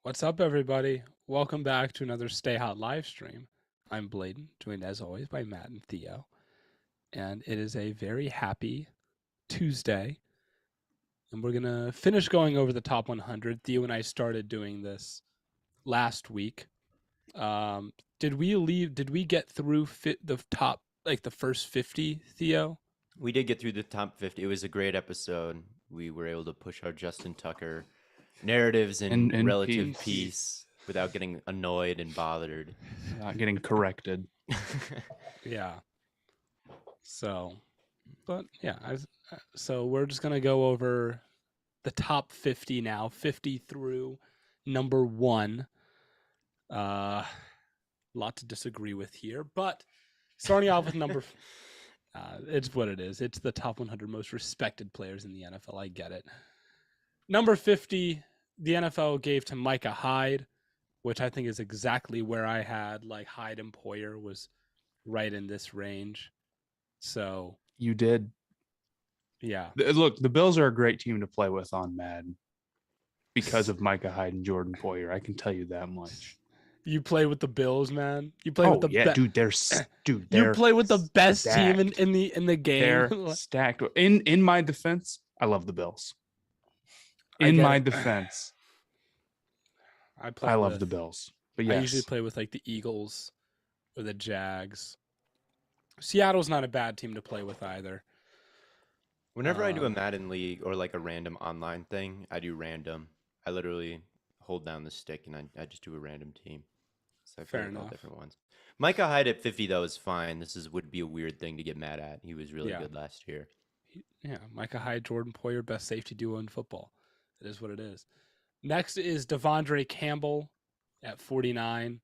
What's up, everybody? Welcome back to another Stay Hot live stream. I'm Blaiden, joined as always by Matt and Theo. And it is a very happy Tuesday. And we're going to finish going over the top 100. Theo and I started doing this last week. Did we get through the top, like the first 50, Theo? We did get through the top 50. It was a great episode. We were able to push our Justin Tucker narratives in relative peace without getting annoyed and bothered. Not getting corrected. Yeah. So we're just going to go over the top 50 now, 50 through number 1. A lot to disagree with here, but starting off with number it's what it is. It's the top 100 most respected players in the NFL. I get it. Number 50, the NFL gave to Micah Hyde, which I think is exactly where I had like Hyde and Poyer was right in this range. So you did. Yeah. Look, the Bills are a great team to play with on Madden because of Micah Hyde and Jordan Poyer. I can tell you that much. You play with the Bills, man. You play with the they're you play with the best stacked. team in the game. They're stacked. In my defense, I love the Bills. In my defense, I love the Bills. But yes. I usually play with like the Eagles or the Jags. Seattle's not a bad team to play with either. Whenever I do a Madden league or like a random online thing, I do random. I literally hold down the stick and I just do a random team. So I Fair enough. All different ones. Micah Hyde at 50 though is fine. Would be a weird thing to get mad at. He was really good last year. Micah Hyde, Jordan Poyer, best safety duo in football. It is what it is. Next is Devondre Campbell at 49.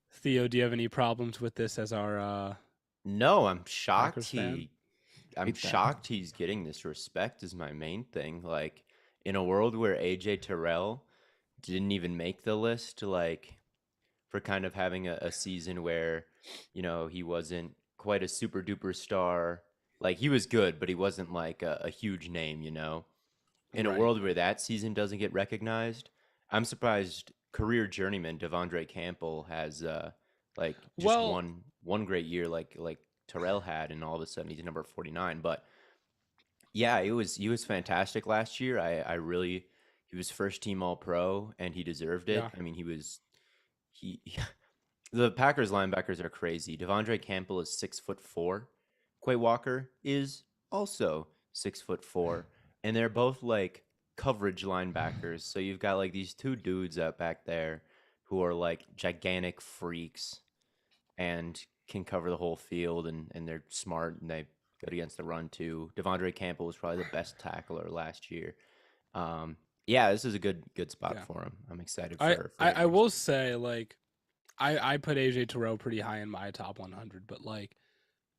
Theo, do you have any problems with this as our No, I'm shocked Packers he's getting this respect is my main thing. Like in a world where AJ Terrell didn't even make the list, like for kind of having a season where, he wasn't quite a super duper star. Like he was good, but he wasn't like a huge name, In a world where that season doesn't get recognized, I'm surprised career journeyman Devondre Campbell has one great year like Terrell had, and all of a sudden he's number 49. But yeah, he was fantastic last year. He was first team All Pro and he deserved it. Yeah. I mean, the Packers linebackers are crazy. Devondre Campbell is 6'4". Quay Walker is also 6'4", and they're both like coverage linebackers. So you've got like these two dudes out back there who are like gigantic freaks and can cover the whole field, and they're smart and they go against the run too. Devondre Campbell was probably the best tackler last year. This is a good spot for him. I'm excited for I will say, like, I put AJ Terrell pretty high in my top 100, but like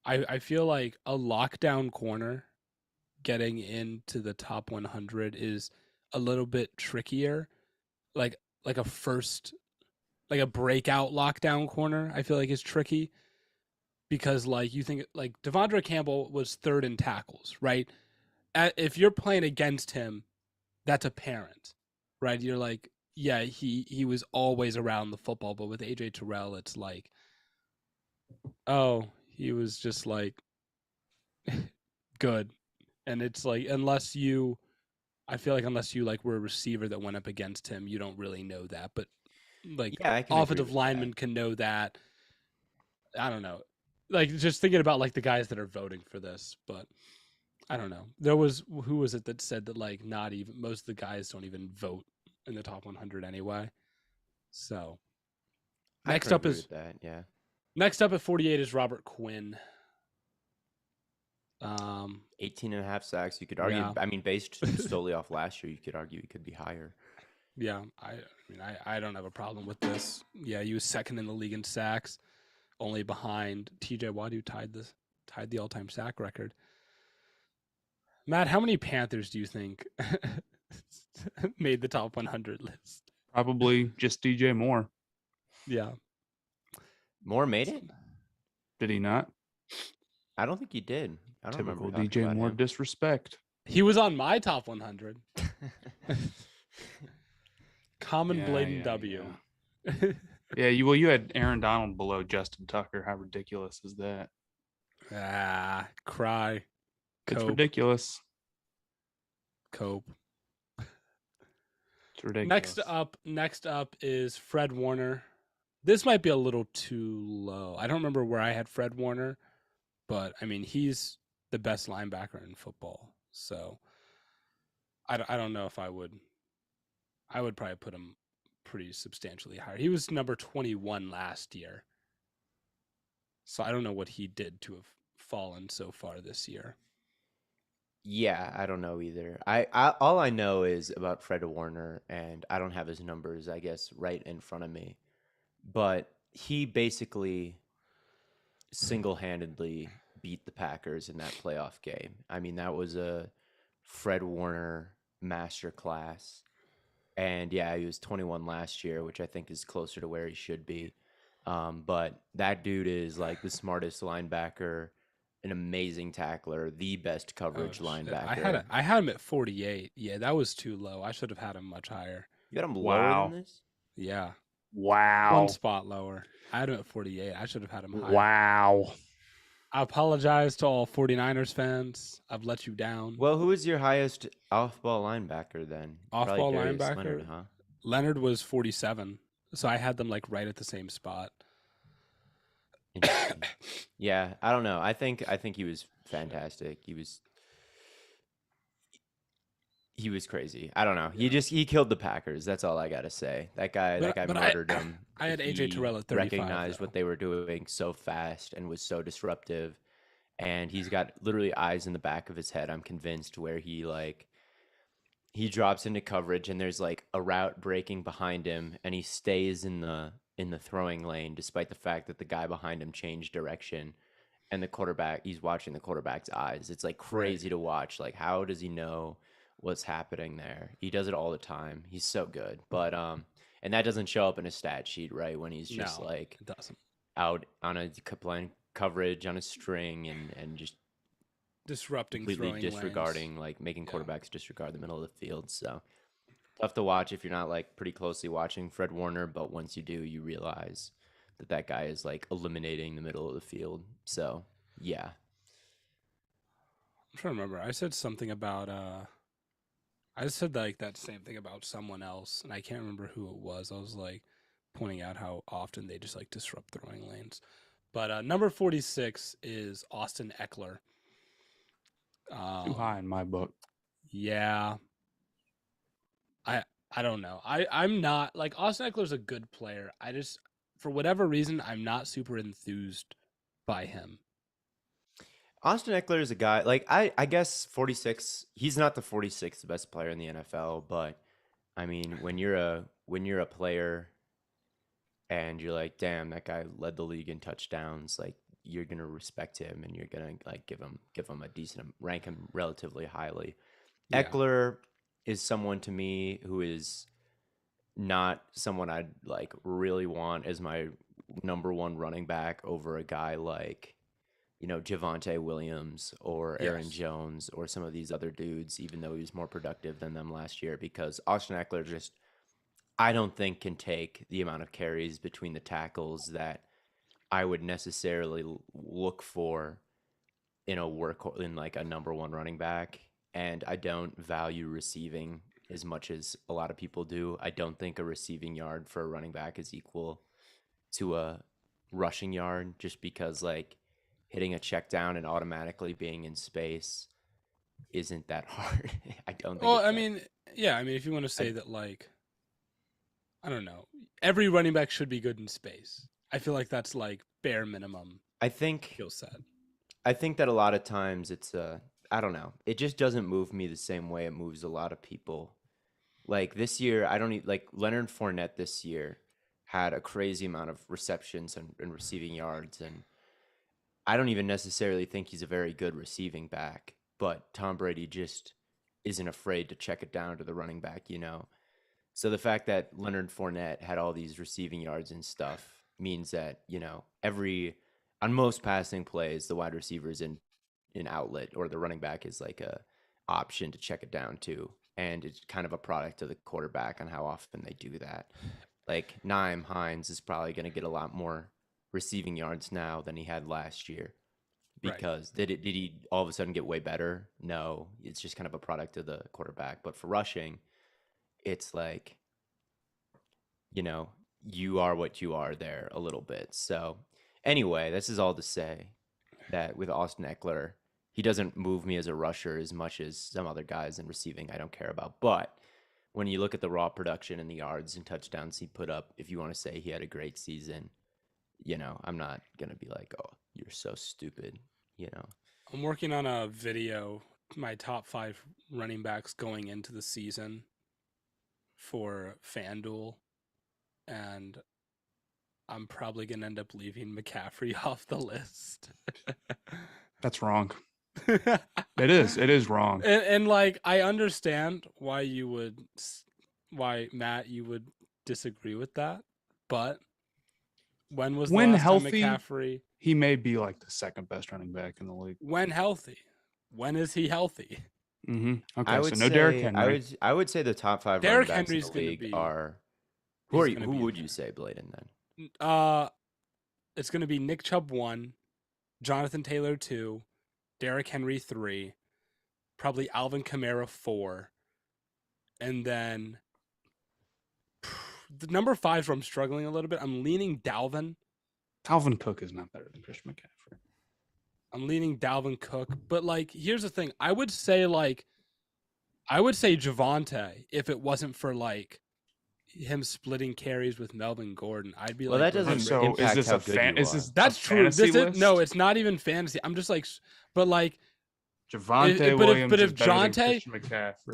I feel like a lockdown corner getting into the top 100 is a little bit trickier. Like a breakout lockdown corner, I feel like is tricky because like you think like Devondre Campbell was third in tackles, right? If you're playing against him, that's apparent, right? You're like, yeah, he was always around the football, but with AJ Terrell, it's like, oh, he was just like good. And it's like, unless you like were a receiver that went up against him, you don't really know that. But like offensive linemen can know that. I don't know. Like just thinking about like the guys that are voting for this, but I don't know. Who was it that said that like not even most of the guys don't even vote in the top 100 anyway. So next up at 48 is Robert Quinn. 18 and a half sacks. You could argue. Yeah. I mean, based solely off last year, you could argue he could be higher. Yeah, I don't have a problem with this. Yeah, he was second in the league in sacks, only behind TJ Watt, who tied the all-time sack record. Matt, how many Panthers do you think made the top 100 list? Probably just DJ Moore. Yeah. Moore made it? Did he not? I don't think he did. I don't Typical remember DJ Moore disrespect. He was on my top 100. Common Yeah, Blaiden yeah, W. Yeah, you had Aaron Donald below Justin Tucker. How ridiculous is that? Cry. It's Cope. ridiculous. Cope. It's ridiculous. Next up is Fred Warner. This might be a little too low. I don't remember where I had Fred Warner, but I mean he's the best linebacker in football. So I don't know if I would probably put him pretty substantially higher. He was number 21 last year. So I don't know what he did to have fallen so far this year. Yeah, I don't know either. I all I know is about Fred Warner, and I don't have his numbers, I guess, right in front of me. But he basically single-handedly beat the Packers in that playoff game. I mean, that was a Fred Warner masterclass. And yeah, he was 21 last year, which I think is closer to where he should be. But that dude is like the smartest linebacker, an amazing tackler, the best coverage linebacker. I had him at 48. Yeah, that was too low. I should have had him much higher. You got him lower than this? Yeah. Wow. One spot lower. I had him at 48. I should have had him higher. Wow. I apologize to all 49ers fans. I've let you down. Well, who is your highest off-ball linebacker then? Off-ball Darius linebacker? Leonard, huh? Leonard was 47. So I had them like right at the same spot. Interesting. Yeah, I don't know. I think he was fantastic. He was crazy. I don't know. Yeah. He killed the Packers. That's all I gotta say. That guy murdered them. I had AJ He Terrell at 35. Recognized what they were doing so fast and was so disruptive. And he's got literally eyes in the back of his head, I'm convinced, where he drops into coverage and there's like a route breaking behind him and he stays in the throwing lane despite the fact that the guy behind him changed direction. And he's watching the quarterback's eyes. It's like crazy to watch. Like, how does he know what's happening there? He does it all the time. He's so good. But and that doesn't show up in a stat sheet, right? When he's just it doesn't. Out on a playing coverage on a string and just disrupting, completely disregarding lanes. Like making quarterbacks disregard the middle of the field. So tough to watch if you're not like pretty closely watching Fred Warner, but once you do, you realize that guy is like eliminating the middle of the field. So yeah. I'm trying to remember. I said something about I said like that same thing about someone else, and I can't remember who it was. I was like pointing out how often they just like disrupt throwing lanes. But number 46 is Austin Eckler. Too high in my book. Yeah. I don't know. I'm not like Austin Eckler's a good player. I just for whatever reason I'm not super enthused by him. Austin Eckler is a guy like I guess 46. He's not the 46th best player in the NFL, but I mean when you're a player and you're like, damn, that guy led the league in touchdowns, like you're gonna respect him and you're gonna like give him a decent rank him relatively highly. Yeah. Eckler is someone to me who is not someone I'd like really want as my number one running back over a guy like, you know, Javonte Williams or Aaron Jones or some of these other dudes, even though he was more productive than them last year, because Austin Eckler just, I don't think can take the amount of carries between the tackles that I would necessarily look for in like a number one running back. And I don't value receiving as much as a lot of people do. I don't think a receiving yard for a running back is equal to a rushing yard, just because like hitting a check down and automatically being in space isn't that hard. I don't think. Well, I mean, if you want to say that, like, I don't know, every running back should be good in space. I feel like that's like bare minimum. I think skill set. I think that a lot of times it's I don't know. It just doesn't move me the same way it moves a lot of people. Like this year, I don't like Leonard Fournette this year had a crazy amount of receptions and receiving yards, and I don't even necessarily think he's a very good receiving back, but Tom Brady just isn't afraid to check it down to the running back, you know? So the fact that Leonard Fournette had all these receiving yards and stuff means that, you know, on most passing plays, the wide receiver is in an outlet or the running back is like a option to check it down to. and it's kind of a product of the quarterback on how often they do that. Like Naeem Hines is probably going to get a lot more receiving yards now than he had last year. Because did he all of a sudden get way better? No, it's just kind of a product of the quarterback. But for rushing, it's like, you are what you are there a little bit. So anyway, this is all to say that with Austin Eckler, he doesn't move me as a rusher as much as some other guys in receiving I don't care about. But when you look at the raw production and the yards and touchdowns he put up, if you want to say he had a great season, I'm not going to be like, oh, you're so stupid. I'm working on a video, my top 5 running backs going into the season for FanDuel, and I'm probably going to end up leaving McCaffrey off the list. That's wrong. It is wrong. And like, I understand why Matt, you would disagree with that, but when was the last healthy, time McCaffrey? He may be like the second best running back in the league. When healthy. When is he healthy? Mm-hmm. Okay, so no Derrick Henry. I would say the top 5 Derrick running backs Henry's in the league are. Who would you say, Blaiden, then? It's going to be Nick Chubb 1, Jonathan Taylor 2, Derrick Henry 3, probably Alvin Kamara 4, and then the number 5 where I'm struggling a little bit. I'm leaning Dalvin. Dalvin Cook is not better than Christian McCaffrey. I'm leaning Dalvin Cook, but like, here's the thing. I would say Javonte if it wasn't for like him splitting carries with Melvin Gordon. I'd be well, that doesn't impact is this how a good fan? you Is are. this that's a true? fantasy list? No, it's not even fantasy. I'm just like, but like Javonte Williams. But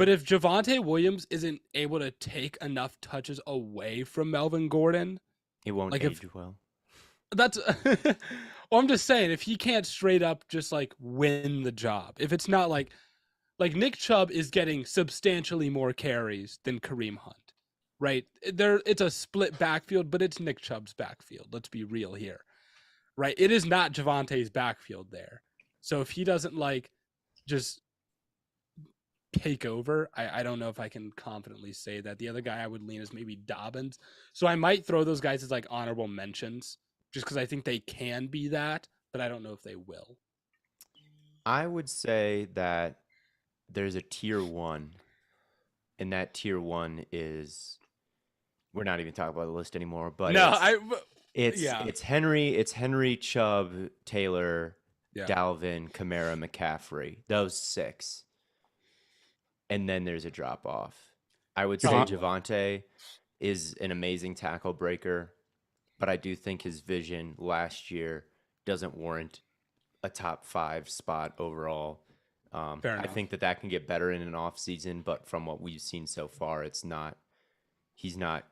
if Javonte Williams isn't able to take enough touches away from Melvin Gordon, it won't age well. That's well, I'm just saying, if he can't straight up just like win the job, if it's not like Nick Chubb is getting substantially more carries than Kareem Hunt, right? It's a split backfield, but it's Nick Chubb's backfield. Let's be real here, right? It is not Javonte's backfield there. So if he doesn't like just take over, I don't know if I can confidently say that. The other guy I would lean is maybe Dobbins. So I might throw those guys as like honorable mentions, just because I think they can be that, but I don't know if they will. I would say that there's a tier 1, and that tier 1 is, we're not even talking about the list anymore, but it's Henry, Chubb, Taylor, Dalvin, Kamara, McCaffrey, those 6. And then there's a drop off. I would say Javonte is an amazing tackle breaker, but I do think his vision last year doesn't warrant a top 5 spot overall. I think that can get better in an off season, but from what we've seen so far, he's not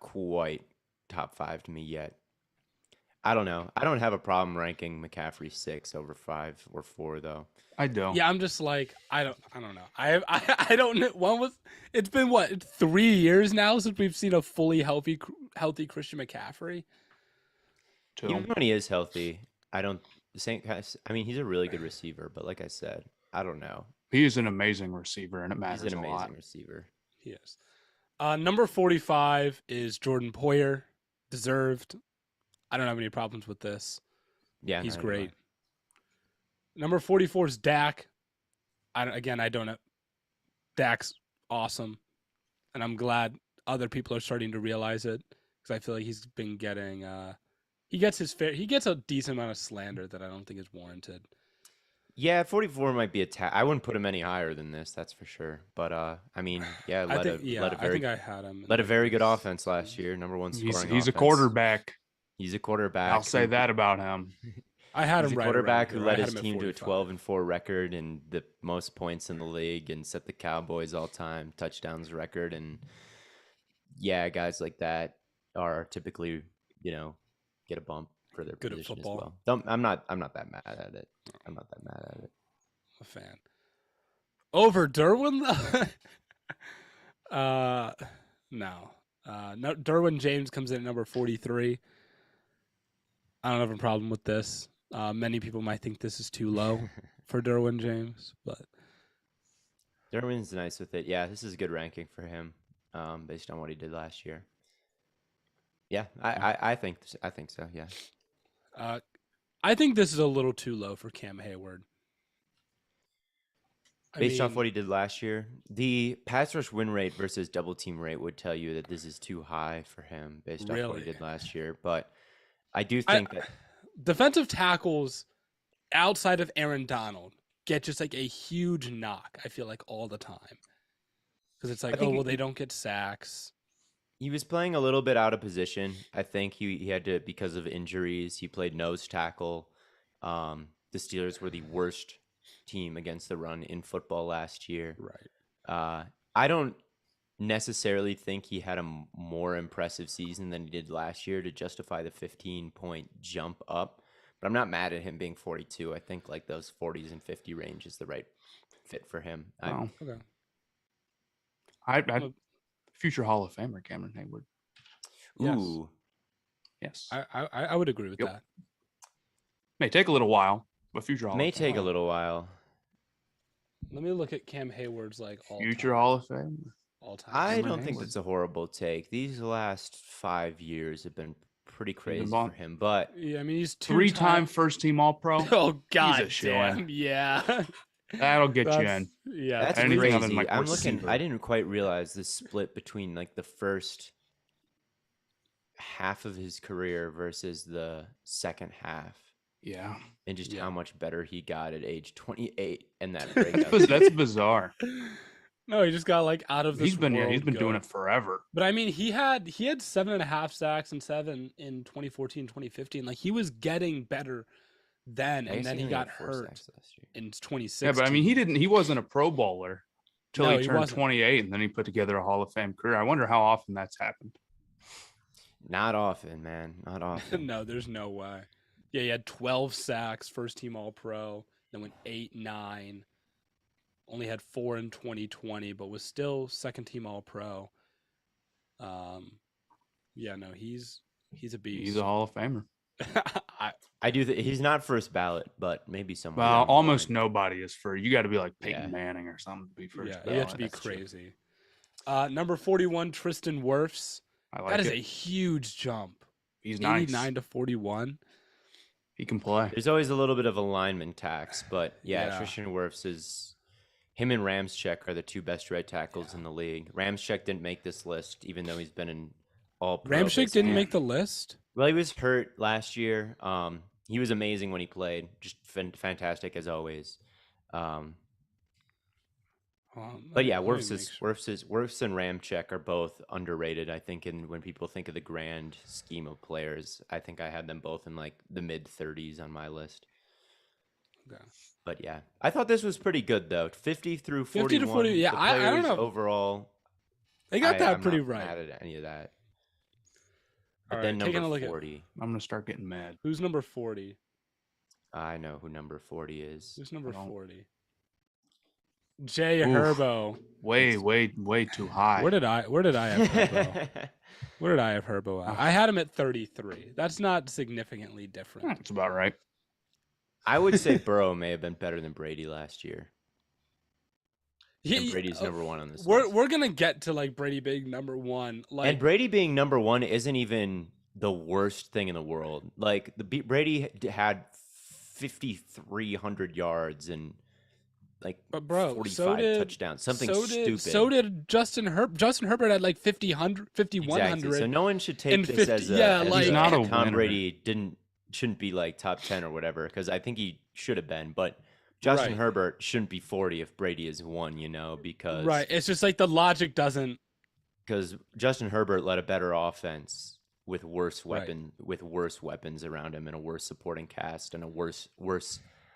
quite top 5 to me yet. I don't know. I don't have a problem ranking McCaffrey 6 over 5 or 4 though. I don't. Yeah, I'm just like, I don't know. I don't know. It's been 3 years now since we've seen a fully healthy Christian McCaffrey. Even when he is healthy, I mean, he's a really good receiver, but like I said, I don't know. He is an amazing receiver, and it matters a lot. He's an amazing receiver. He is. Number 45 is Jordan Poyer. Deserved. I don't have any problems with this. Yeah, he's great. Number 44 is Dak. I don't know. Dak's awesome, and I'm glad other people are starting to realize it, because I feel like he's been getting he gets a decent amount of slander that I don't think is warranted. Yeah, 44 might be I wouldn't put him any higher than this, that's for sure. But I mean, I think I had him. Led a very good offense last year, number 1 scoring offense. He's a quarterback. He's a quarterback. I'll say that about him. I had him He's a quarterback who led his team to a 12-4 record and the most points in the league, and set the Cowboys all-time touchdowns record. And guys like that are typically, get a bump for their good position at football. as well. I'm not that mad at it. I'm not that mad at it. A fan. Over Derwin though? No. No. Derwin James comes in at number 43. I don't have a problem with this. Many people might think this is too low for Derwin James, but Derwin's nice with it. Yeah, this is a good ranking for him, based on what he did last year. Yeah, I think so. Yeah. I think this is a little too low for Cam Hayward. Based off what he did last year, the pass rush win rate versus double team rate would tell you that this is too high for him based off what he did last year. But I do think that defensive tackles outside of Aaron Donald get just like a huge knock, I feel like, all the time. Because it's like, they don't get sacks. He was playing a little bit out of position. I think he had to, because of injuries, he played nose tackle. The Steelers were the worst team against the run in football last year. Right. I don't necessarily think he had a more impressive season than he did last year to justify the 15-point jump up. But I'm not mad at him being 42. I think like those 40s and 50 range is the right fit for him. Wow. Okay. I future Hall of Famer Cameron Hayward. Ooh. Yes. I would agree with that. May take a little while, but future Hall May of Famer. take a little while. Let me look at Cam Hayward's like future Hall of Famer. All time. I don't think that's a horrible take. These last 5 years have been pretty crazy for him, but yeah, I mean he's three-time first team All-Pro. Oh God, he's a damn. Yeah. That'll get you in. Yeah, that's crazy. I'm looking. I didn't quite realize the split between like the first half of his career versus the second half. Yeah, and just how much better he got at age 28 and that breakout. That's bizarre. No, he just got like out of this. He's been doing it forever. But I mean, he had 7.5 sacks and 7 in 2014, 2015. Like he was getting better then, and then he got hurt in 2016. Yeah, but I mean, he wasn't a Pro Bowler till he turned 28, and then he put together a Hall of Fame career. I wonder how often that's happened. Not often, man. Not often. No, there's no way. Yeah, he had 12 sacks, first team All-Pro, then went 8-9. Only had 4 in 2020, but was still second team All-Pro. Yeah, no, he's a beast. He's a Hall of Famer. I do. He's not first ballot, but maybe someone. Well, almost nobody is for. You got to be like Peyton Manning or something to be first ballot. Yeah, you have to be crazy. Number 41, Tristan Wirfs. That is a huge jump. He's nice. 89 to 41. He can play. There's always a little bit of alignment tax, but Tristan Wirfs is. Him and Ramczyk are the two best right tackles in the league. Ramczyk didn't make this list, even though he's been in All-Pro. Ramczyk didn't make the list? Well, he was hurt last year. He was amazing when he played. Just fantastic as always. But yeah, Wirfs and Ramczyk are both underrated. I think, when people think of the grand scheme of players, I think I had them both in like the mid-30s on my list. Okay. But yeah, I thought this was pretty good though. 50 through 41. 50 to 40. Yeah, I don't know. Overall, they got that pretty right. right. I'm not mad at any of that. But then number 40. I'm gonna start getting mad. Who's number 40? I know who number 40 is. Who's number 40? Jay Herbo. Way too high. Where did I have Herbo? Where did I have Herbo at? I had him at 33. That's not significantly different. That's about right. I would say Burrow may have been better than Brady last year. And Brady's number one on this list. We're gonna get to like Brady being number one. Like, and Brady being number one isn't even the worst thing in the world. Like Brady had 5,300 yards and like 45 touchdowns. Something stupid. So did Justin Herbert. Justin Herbert had like 5,100. Exactly. So no one should take this as he's not a Tom winner. Brady shouldn't be like top 10 or whatever, because I think he should have been, but Justin Herbert shouldn't be 40 if Brady is 1, because it's just like the logic doesn't, because Justin Herbert led a better offense with worse weapons around him and a worse supporting cast and a worse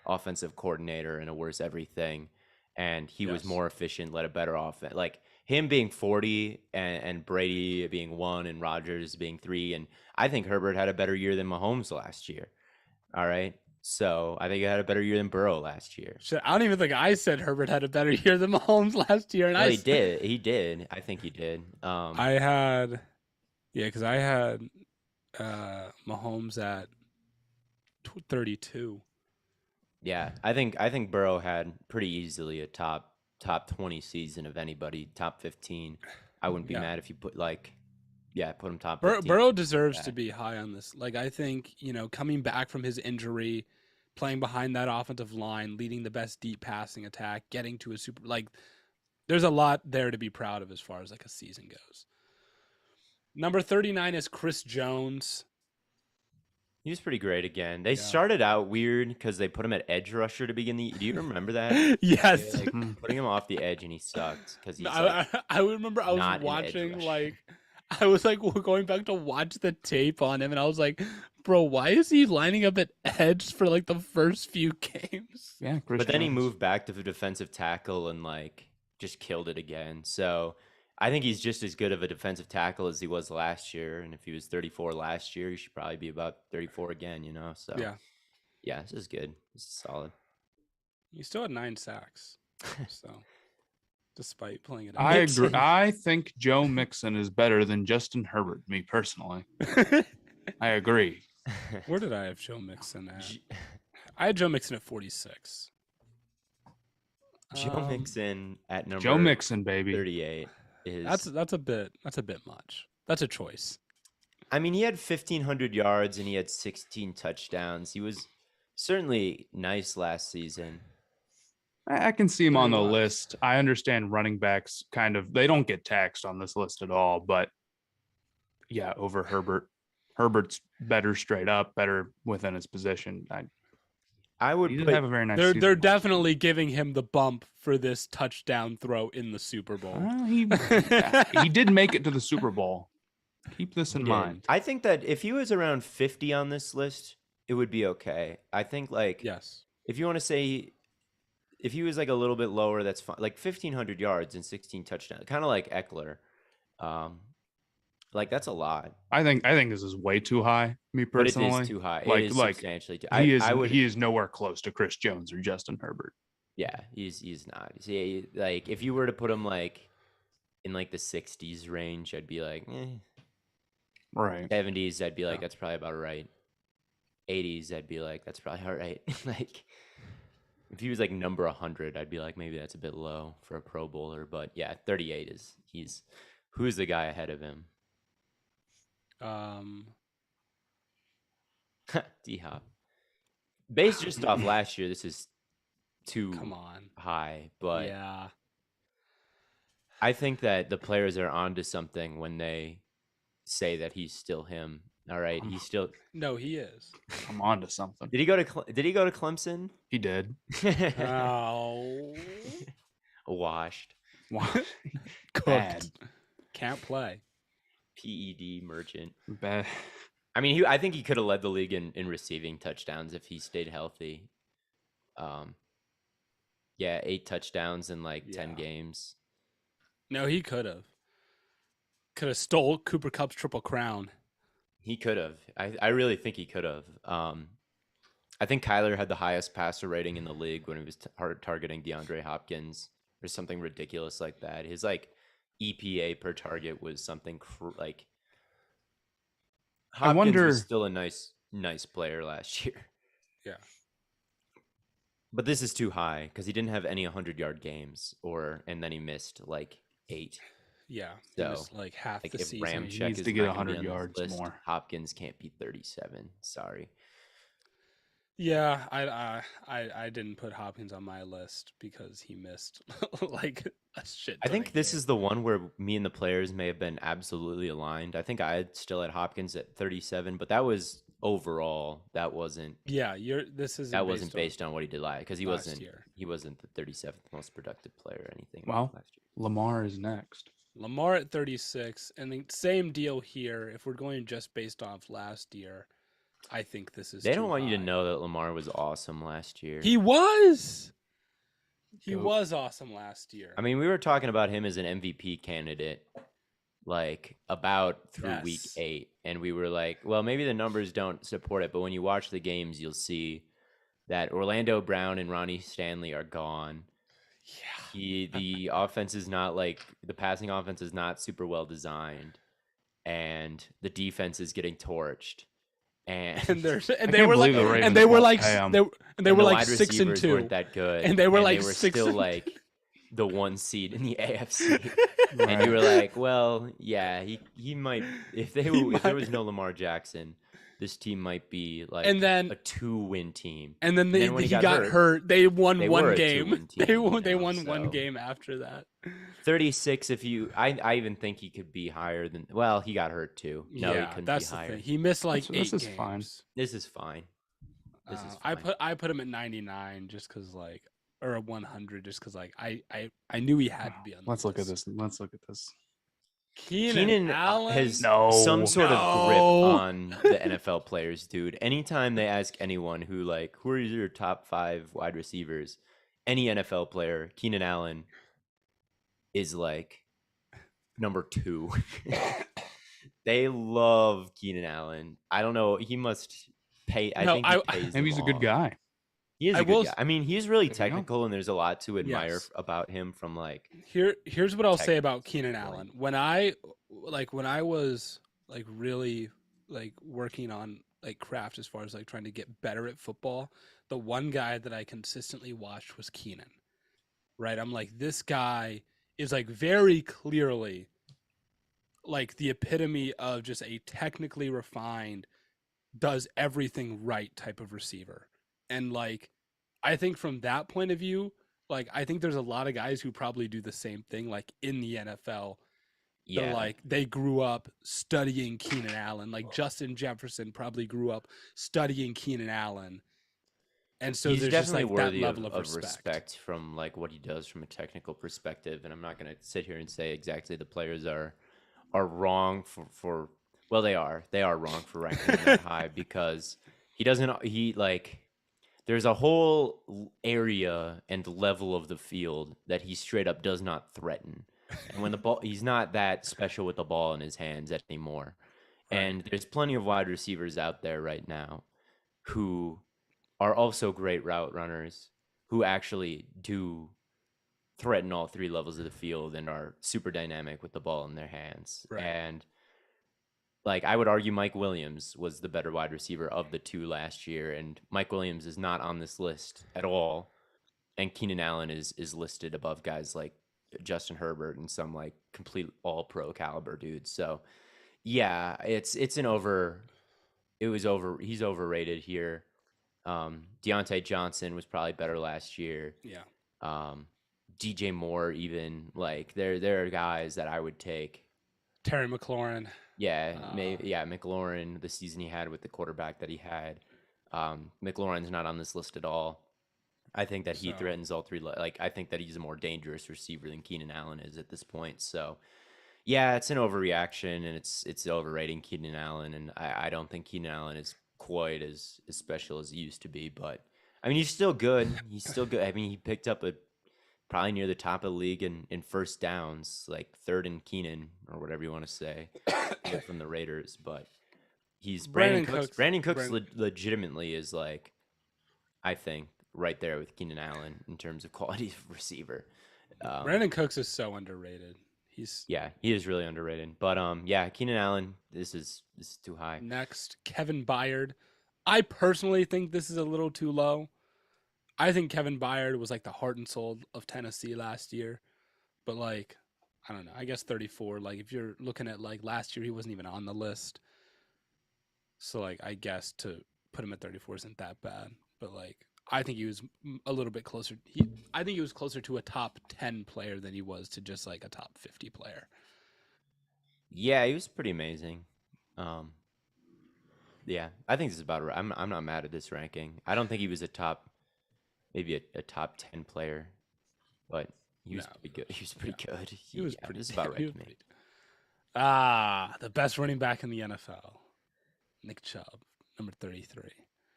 offensive coordinator and a worse everything, and he was more efficient, led a better offense. Like him being 40 and Brady being 1 and Rodgers being 3, and I think Herbert had a better year than Mahomes last year. All right. So I think he had a better year than Burrow last year. I don't even think I said Herbert had a better year than Mahomes last year. And he did. He did. I think he did. Because I had Mahomes at 32. Yeah, I think Burrow had pretty easily a top top 20 season of anybody, top 15. I wouldn't be mad if you put put him top 15. Burrow deserves to be high on this. Like, I think, coming back from his injury, playing behind that offensive line, leading the best deep passing attack, getting to a super, like, there's a lot there to be proud of as far as like a season goes. Number 39 is Chris Jones. He was pretty great again. They started out weird because they put him at edge rusher to begin the. Do you remember that? Yes. Putting him off the edge and he sucked because he's. I remember I was watching I was like going back to watch the tape on him, and I was like, bro, why is he lining up at edge for like the first few games? Yeah, but then he moved back to the defensive tackle and like just killed it again. So I think he's just as good of a defensive tackle as he was last year. And if he was 34 last year, he should probably be about 34 again, So yeah, this is good. This is solid. He still had 9 sacks. So despite playing it, I agree. I think Joe Mixon is better than Justin Herbert. Me personally, I agree. Where did I have Joe Mixon at? I had Joe Mixon at 46. Joe Mixon at number Joe Mixon, baby, 38 is that's a bit much. That's a choice. I mean, he had 1,500 yards and he had 16 touchdowns. He was certainly nice last season. I can see him on the list. I understand running backs they don't get taxed on this list at all, but yeah, over Herbert. Herbert's better straight up, better within his position. I would have a very nice They're season. definitely giving him the bump for this touchdown throw in the Super Bowl. He did make it to the Super Bowl. Keep this in mind. I think that if he was around 50 on this list, it would be okay. I think yes. If you want to say if he was like a little bit lower, that's fine. Like 1,500 yards and 16 touchdowns, kind of like Eckler. That's a lot. I think this is way too high. Me personally, but it is too high. It is substantially too. He is nowhere close to Chris Jones or Justin Herbert. Yeah, he's not. See, like if you were to put him like in like the 60s range, I'd be like, right. 70s, I'd be like, that's probably about right. 80s, I'd be like, that's probably all right. Like if he was like number 100, I'd be like, maybe that's a bit low for a Pro Bowler. But yeah, 38 who's the guy ahead of him? D-Hop. Based just off last year, this is too high, but yeah, I think that the players are onto something when they say that he's still him. All right, he's still. No, he is. I'm onto something. Did he go to Clemson? He did. Oh, washed. Cooked. Can't play. PED merchant. Bad. I mean, I think he could have led the league in receiving touchdowns if he stayed healthy. 8 touchdowns in 10 games. No, he could have. Could have stole Cooper Kupp's Triple Crown. He could have. I really think he could have. I think Kyler had the highest passer rating in the league when he was targeting DeAndre Hopkins or something ridiculous like that. His EPA per target was something Hopkins I wonder, was still a nice player last year. Yeah. But this is too high because he didn't have any 100-yard games and then he missed 8. Yeah. So he missed half the season. Ramczyk he needs to get 100 yards more. Hopkins can't be 37. Sorry. Yeah, I didn't put Hopkins on my list because he missed a shit. I think this is the one where me and the players may have been absolutely aligned. I think I still had Hopkins at 37, but that was overall. That wasn't. Yeah, wasn't based on what he did last because he wasn't the 37th most productive player or anything. Well, last year. Lamar is next. Lamar at 36, and the same deal here. If we're going just based off last year, I think this is. They don't want high. you to know that Lamar was awesome last year. He was. He was awesome last year. I mean, we were talking about him as an MVP candidate, about through week 8, and we were like, well, maybe the numbers don't support it, but when you watch the games, you'll see that Orlando Brown and Ronnie Stanley are gone. Yeah, the offense is not the passing offense is not super well designed, and the defense is getting torched. And they were 6-2, weren't that good, and they were still the 1 seed in the AFC. And you were like, well, yeah, he might if there was no Lamar Jackson, this team might be like And then a 2-win team. And then when he got hurt. They won they one were a game. 2-win team, They won so one game after that. 36. I even think he could be higher than. Well, he got hurt too. No, he couldn't that's be higher. the thing. He missed like This 8 is games. fine. This is fine. This is fine. I put him at 99 just because like, or a 100 just because like I knew he had to be on. Let's look at this. Keenan Allen has some sort of grip on the NFL players, dude. Anytime they ask anyone who are your top 5 wide receivers, any NFL player, Keenan Allen is like number 2. They love Keenan Allen. I don't know. He must pay. I think he pays. Maybe he's a good guy. He is a good guy. I mean, he's really technical, and there's a lot to admire Yes. about him from like. Here's what I'll say about technical Keenan Allen. When I was like really like working on like craft as far as like trying to get better at football, the one guy that I consistently watched was Keenan. Right? I'm like, this guy is like very clearly like the epitome of just a technically refined, does everything right type of receiver. And like, I think from that point of view, like I think there's a lot of guys who probably do the same thing, like in the NFL. Yeah. They're like they grew up studying Keenan Allen. Like Justin Jefferson probably grew up studying Keenan Allen. And so he's there's definitely just like that worthy level of respect from like what he does from a technical perspective. And I'm not going to sit here and say exactly the players are wrong for well, they are wrong for ranking him that high because there's a whole area and level of the field that he straight up does not threaten. And when the ball, he's not that special with the ball in his hands anymore. Right. And there's plenty of wide receivers out there right now who are also great route runners who actually do threaten all 3 levels of the field and are super dynamic with the ball in their hands. Right. And like I would argue Mike Williams was the better wide receiver of the 2 last year, and Mike Williams is not on this list at all. And Keenan Allen is listed above guys like Justin Herbert and some like complete all-pro caliber dudes. So yeah, he's overrated here. Deontay Johnson was probably better last year. Yeah. DJ Moore, even like there are guys that I would take. Terry McLaurin. Yeah, McLaurin, the season he had with the quarterback that he had. McLaurin's not on this list at all. I think that he threatens all 3. Like, I think that he's a more dangerous receiver than Keenan Allen is at this point. So, yeah, it's an overreaction, and it's overrating Keenan Allen. And I don't think Keenan Allen is quite as special as he used to be. But, I mean, he's still good. I mean, he picked up probably near the top of the league in first downs, like 3rd in Keenan or whatever you want to say from the Raiders. But he's Brandon Cooks legitimately is like, I think, right there with Keenan Allen in terms of quality of receiver. Brandon Cooks is so underrated. He is really underrated. But Keenan Allen, this is too high. Next, Kevin Byard. I personally think this is a little too low. I think Kevin Byard was like the heart and soul of Tennessee last year. But like, I don't know, I guess 34. Like if you're looking at like last year, he wasn't even on the list. So like, I guess to put him at 34 isn't that bad. But like, I think he was a little bit closer. I think he was closer to a top 10 player than he was to just like a top 50 player. Yeah, he was pretty amazing. Yeah, I think this is about right. I'm not mad at this ranking. I don't think he was a top 10 player, but he was pretty good. He was pretty good. He was pretty. This is about right to me. The best running back in the NFL, Nick Chubb, number 33.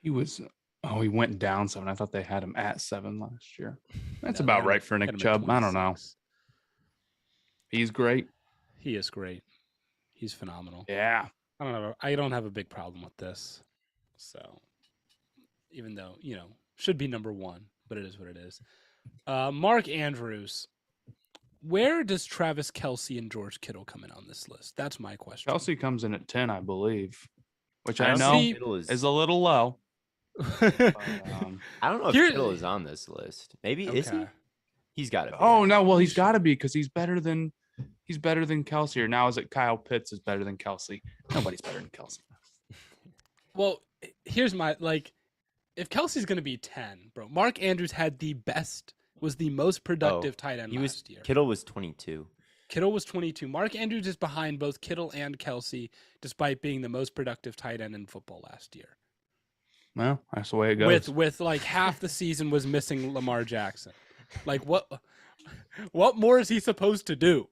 He was. Oh, he went down 7. I thought they had him at 7 last year. That's about right for Nick Chubb. I don't know. He's great. He is great. He's phenomenal. Yeah. I don't have a big problem with this. So, even though, should be number 1, but it is what it is. Mark Andrews. Where does Travis Kelce and George Kittle come in on this list? That's my question. Kelce comes in at 10, I believe, which I know is a little low. But, I don't know if Kittle is on this list. Maybe is he? He's got to be. Oh no, well he's got to be because he's better than Kelsey. Or now is it Kyle Pitts is better than Kelsey? Nobody's better than Kelsey. Well, here's my if Kelsey's going to be 10, bro, Mark Andrews was the most productive tight end last year. Kittle was 22. Kittle was 22. Mark Andrews is behind both Kittle and Kelsey, despite being the most productive tight end in football last year. Well, that's the way it goes. With like half the season was missing Lamar Jackson. Like what more is he supposed to do?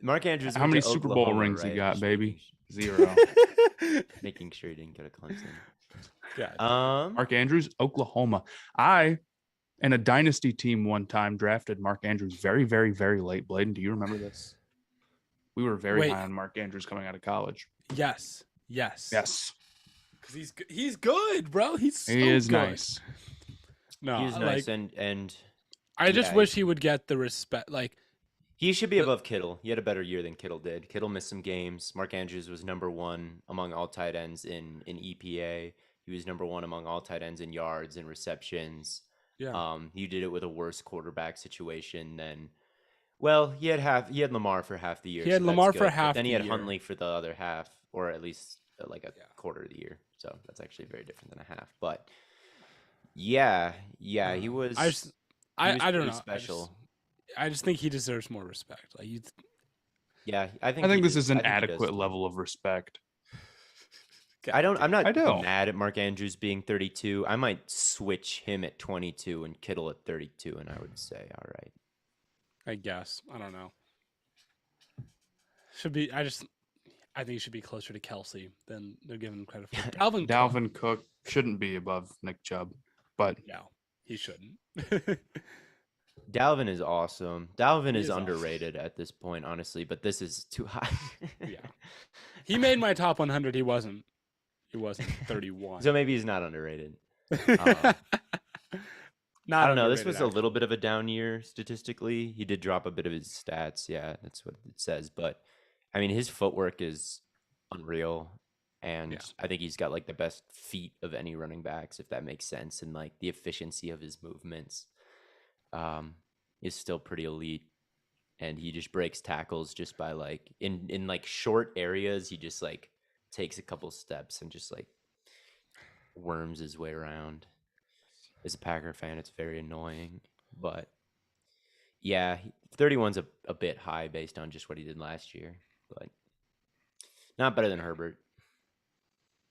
Mark Andrews. How many Super Bowl rings he got, baby? 0. Making sure he didn't go to Clemson. Yeah. Mark Andrews, Oklahoma. I, in a dynasty team one time, drafted Mark Andrews very, very, very late. Blaiden, do you remember this? We were very high on Mark Andrews coming out of college. Yes. Yes. Because he's good, bro. He is good. Nice. No, he's nice, and I just wish he would get the respect. Like he should be above Kittle. He had a better year than Kittle did. Kittle missed some games. Mark Andrews was number 1 among all tight ends in EPA. He was number 1 among all tight ends in yards and receptions. Yeah. He did it with a worse quarterback situation than. Well, he had Lamar for half the year. He had Lamar for half. Then he had Huntley for the other half, or at least like a quarter of the year. So that's actually very different than a half. But yeah, he was. I don't know. Special. I just think he deserves more respect. Like you. Yeah, I think this is an adequate level of respect. I'm not mad at Mark Andrews being 32. I might switch him at 22 and Kittle at 32, and I would say, all right. I guess. I don't know. Should be. I think he should be closer to Kelsey than they're giving him credit for. Dalvin Cook shouldn't be above Nick Chubb, but no, he shouldn't. Dalvin is awesome. Dalvin is underrated at this point, honestly, but this is too high. Yeah, he made my top 100. He wasn't 31. So maybe he's not underrated. Not I don't know. This underrated, was a little bit of a down year statistically. He did drop a bit of his stats. Yeah, that's what it says. But I mean, his footwork is unreal. And I think he's got like the best feet of any running backs, if that makes sense. And like the efficiency of his movements is still pretty elite. And he just breaks tackles just by like in like short areas. He just like takes a couple steps and just like worms his way around. As a Packer fan, it's very annoying. But yeah, 31's a bit high based on just what he did last year. But not better than Herbert.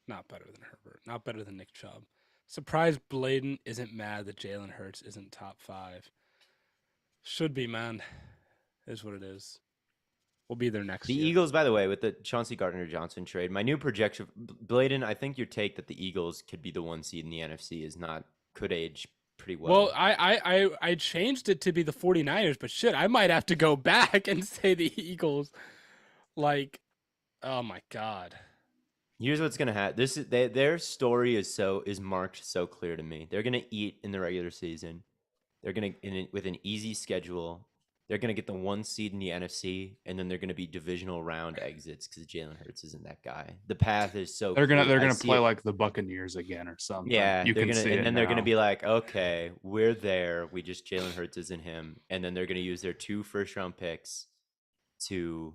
Not better than Herbert. Not better than Nick Chubb. Surprised Blaiden isn't mad that Jalen Hurts isn't top 5. Should be, man. Is what it is. We'll be there next year. The Eagles, by the way, with the Chauncey Gardner-Johnson trade, my new projection, Blaiden, I think your take that the Eagles could be the 1 seed in the NFC could age pretty well. Well, I changed it to be the 49ers, but shit, I might have to go back and say the Eagles. Like, oh my God. Here's what's gonna happen. Their story is marked so clear to me. They're gonna eat in the regular season. They're gonna with an easy schedule. They're gonna get the 1 seed in the NFC, and then they're gonna be divisional round exits because Jalen Hurts isn't that guy. The path is so. They're gonna play like the Buccaneers again or something. Yeah, you can see it. And then they're gonna be like, okay, we're there. Jalen Hurts isn't him, and then they're gonna use their 2 first-round picks to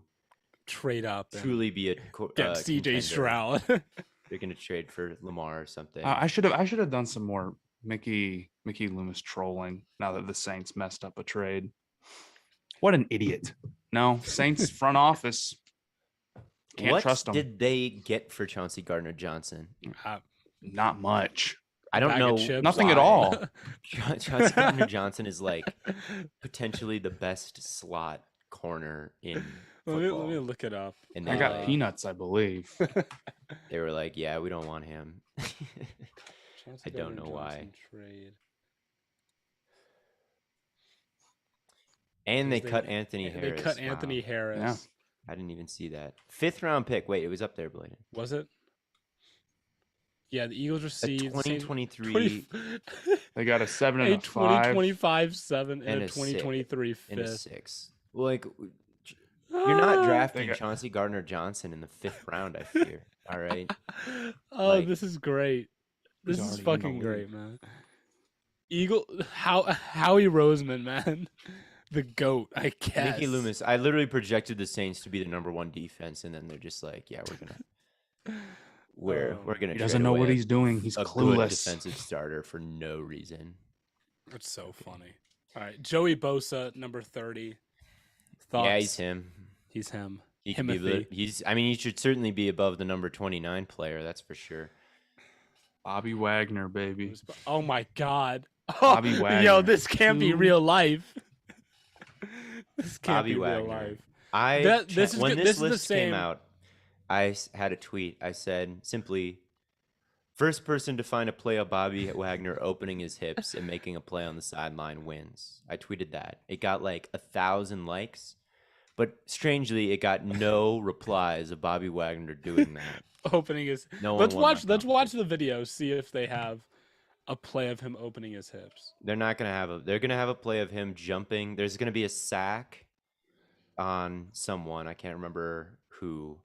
trade up, truly be a get CJ Stroud. They're gonna trade for Lamar or something. I should have done some more Mickey Loomis trolling now that the Saints messed up a trade. What an idiot! No, Saints front office can't trust them. What did they get for Chauncey Gardner-Johnson? Not much. I don't know. Nothing at all. Chauncey Gardner-Johnson is like potentially the best slot corner in football. Let me look it up. And I got peanuts, I believe. They were like, yeah, we don't want him. I don't know why. Trade. And they cut Anthony Harris. They cut Anthony Harris. Yeah. I didn't even see that. 5th round pick. Wait, it was up there, Blaiden. Was it? Yeah, the Eagles received 2023. They got a 7 and a 5. 2025 7 and a 2023 5th. And a 6. Well, like, you're not drafting Chauncey Gardner-Johnson in the 5th round, I fear. All right. Oh, this is great. This is fucking great, man. Howie Roseman, man. The GOAT, I guess. Mickey Loomis. I literally projected the Saints to be the #1 defense, and then they're just like, yeah, we're gonna. He doesn't know what he's doing. He's a clueless. good defensive starter for no reason. It's so funny. All right, Joey Bosa, number 30. Thoughts? Yeah, he's him. He's him. He could be. He should certainly be above the number 29 player. That's for sure. Bobby Wagner, baby. Oh my God. Bobby Wagner. Yo, this can't be real life. This can't Bobby be real Wagner. life. When this list came out, I had a tweet. I said simply, first person to find a play of Bobby Wagner opening his hips and making a play on the sideline wins. I tweeted that. It got like 1,000 likes, but strangely, it got no replies of Bobby Wagner doing that. Opening his. No let's one watch. Let's watch the video. See if they have a play of him opening his hips. They're not gonna have a. They're gonna have a play of him jumping. There's gonna be a sack on someone. I can't remember who,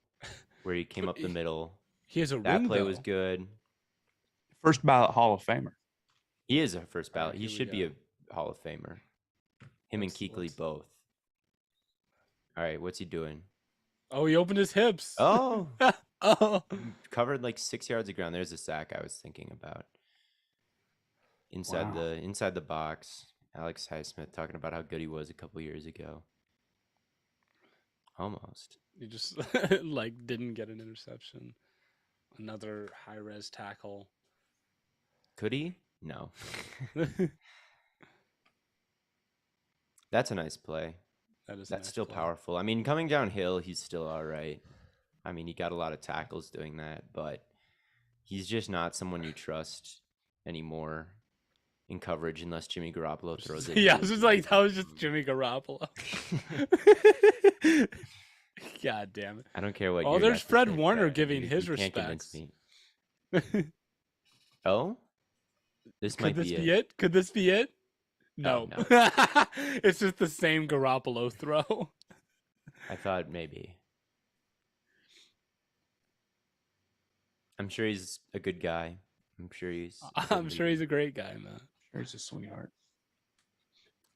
where he came up the middle. He has a that ring. play though. was good. First ballot Hall of Famer. He is a first ballot. Here He we should be go. a Hall of Famer. Him and Kuechly both. All right, what's he doing? Oh, he opened his hips. Oh, Oh. covered like 6 yards of ground. There's a sack I was thinking about. Inside the box. Alex Highsmith talking about how good he was a couple years ago. Almost. He just like didn't get an interception. Another high res tackle. Could he? No. That's a nice play. That's That's still powerful. I mean, coming downhill, he's still all right. I mean, he got a lot of tackles doing that, but he's just not someone you trust anymore in coverage unless Jimmy Garoppolo throws it. Yeah, I was just like, that was just Jimmy Garoppolo. God damn it. I don't care what. Oh, you there's have to Fred say, Warner Brad. giving You his can't convince respects. me. Oh, this Could might this be be it. it? Could this be it? No. No. It's just the same Garoppolo throw. I thought maybe. I'm sure he's a good guy. I'm sure he's. I'm sure he's a great guy, man. Sure, he's a sweetheart.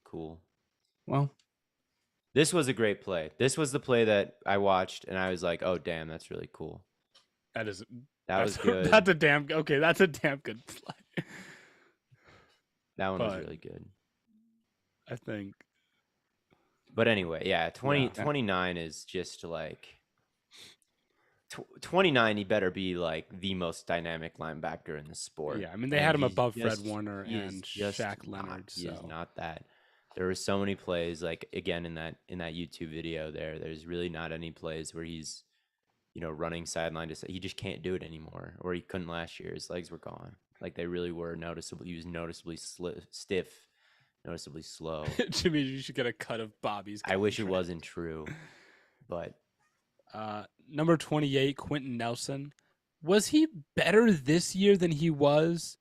cool. Well, This was a great play. This was the play that I watched, and I was like, "Oh, damn, that's really cool." That is That was good. That's a damn okay. That's a damn good play. That one was but- really good. I think. But anyway, yeah, 20, Yeah. 29 is just like 29. He better be like the most dynamic linebacker in the sport. Yeah, I mean they And had him he's above just- Fred Warner he is and just Shaq not- Leonard. He is So not that. There were so many plays, like again in that YouTube video. There's really not any plays where he's, running sideline to. He just can't do it anymore, or he couldn't last year. His legs were gone. Like they really were noticeable. He was noticeably stiff, noticeably slow. Jimmy, you should get a cut of Bobby's. I wish it contract. wasn't true, but Number 28, Quentin Nelson. Was he better this year than he was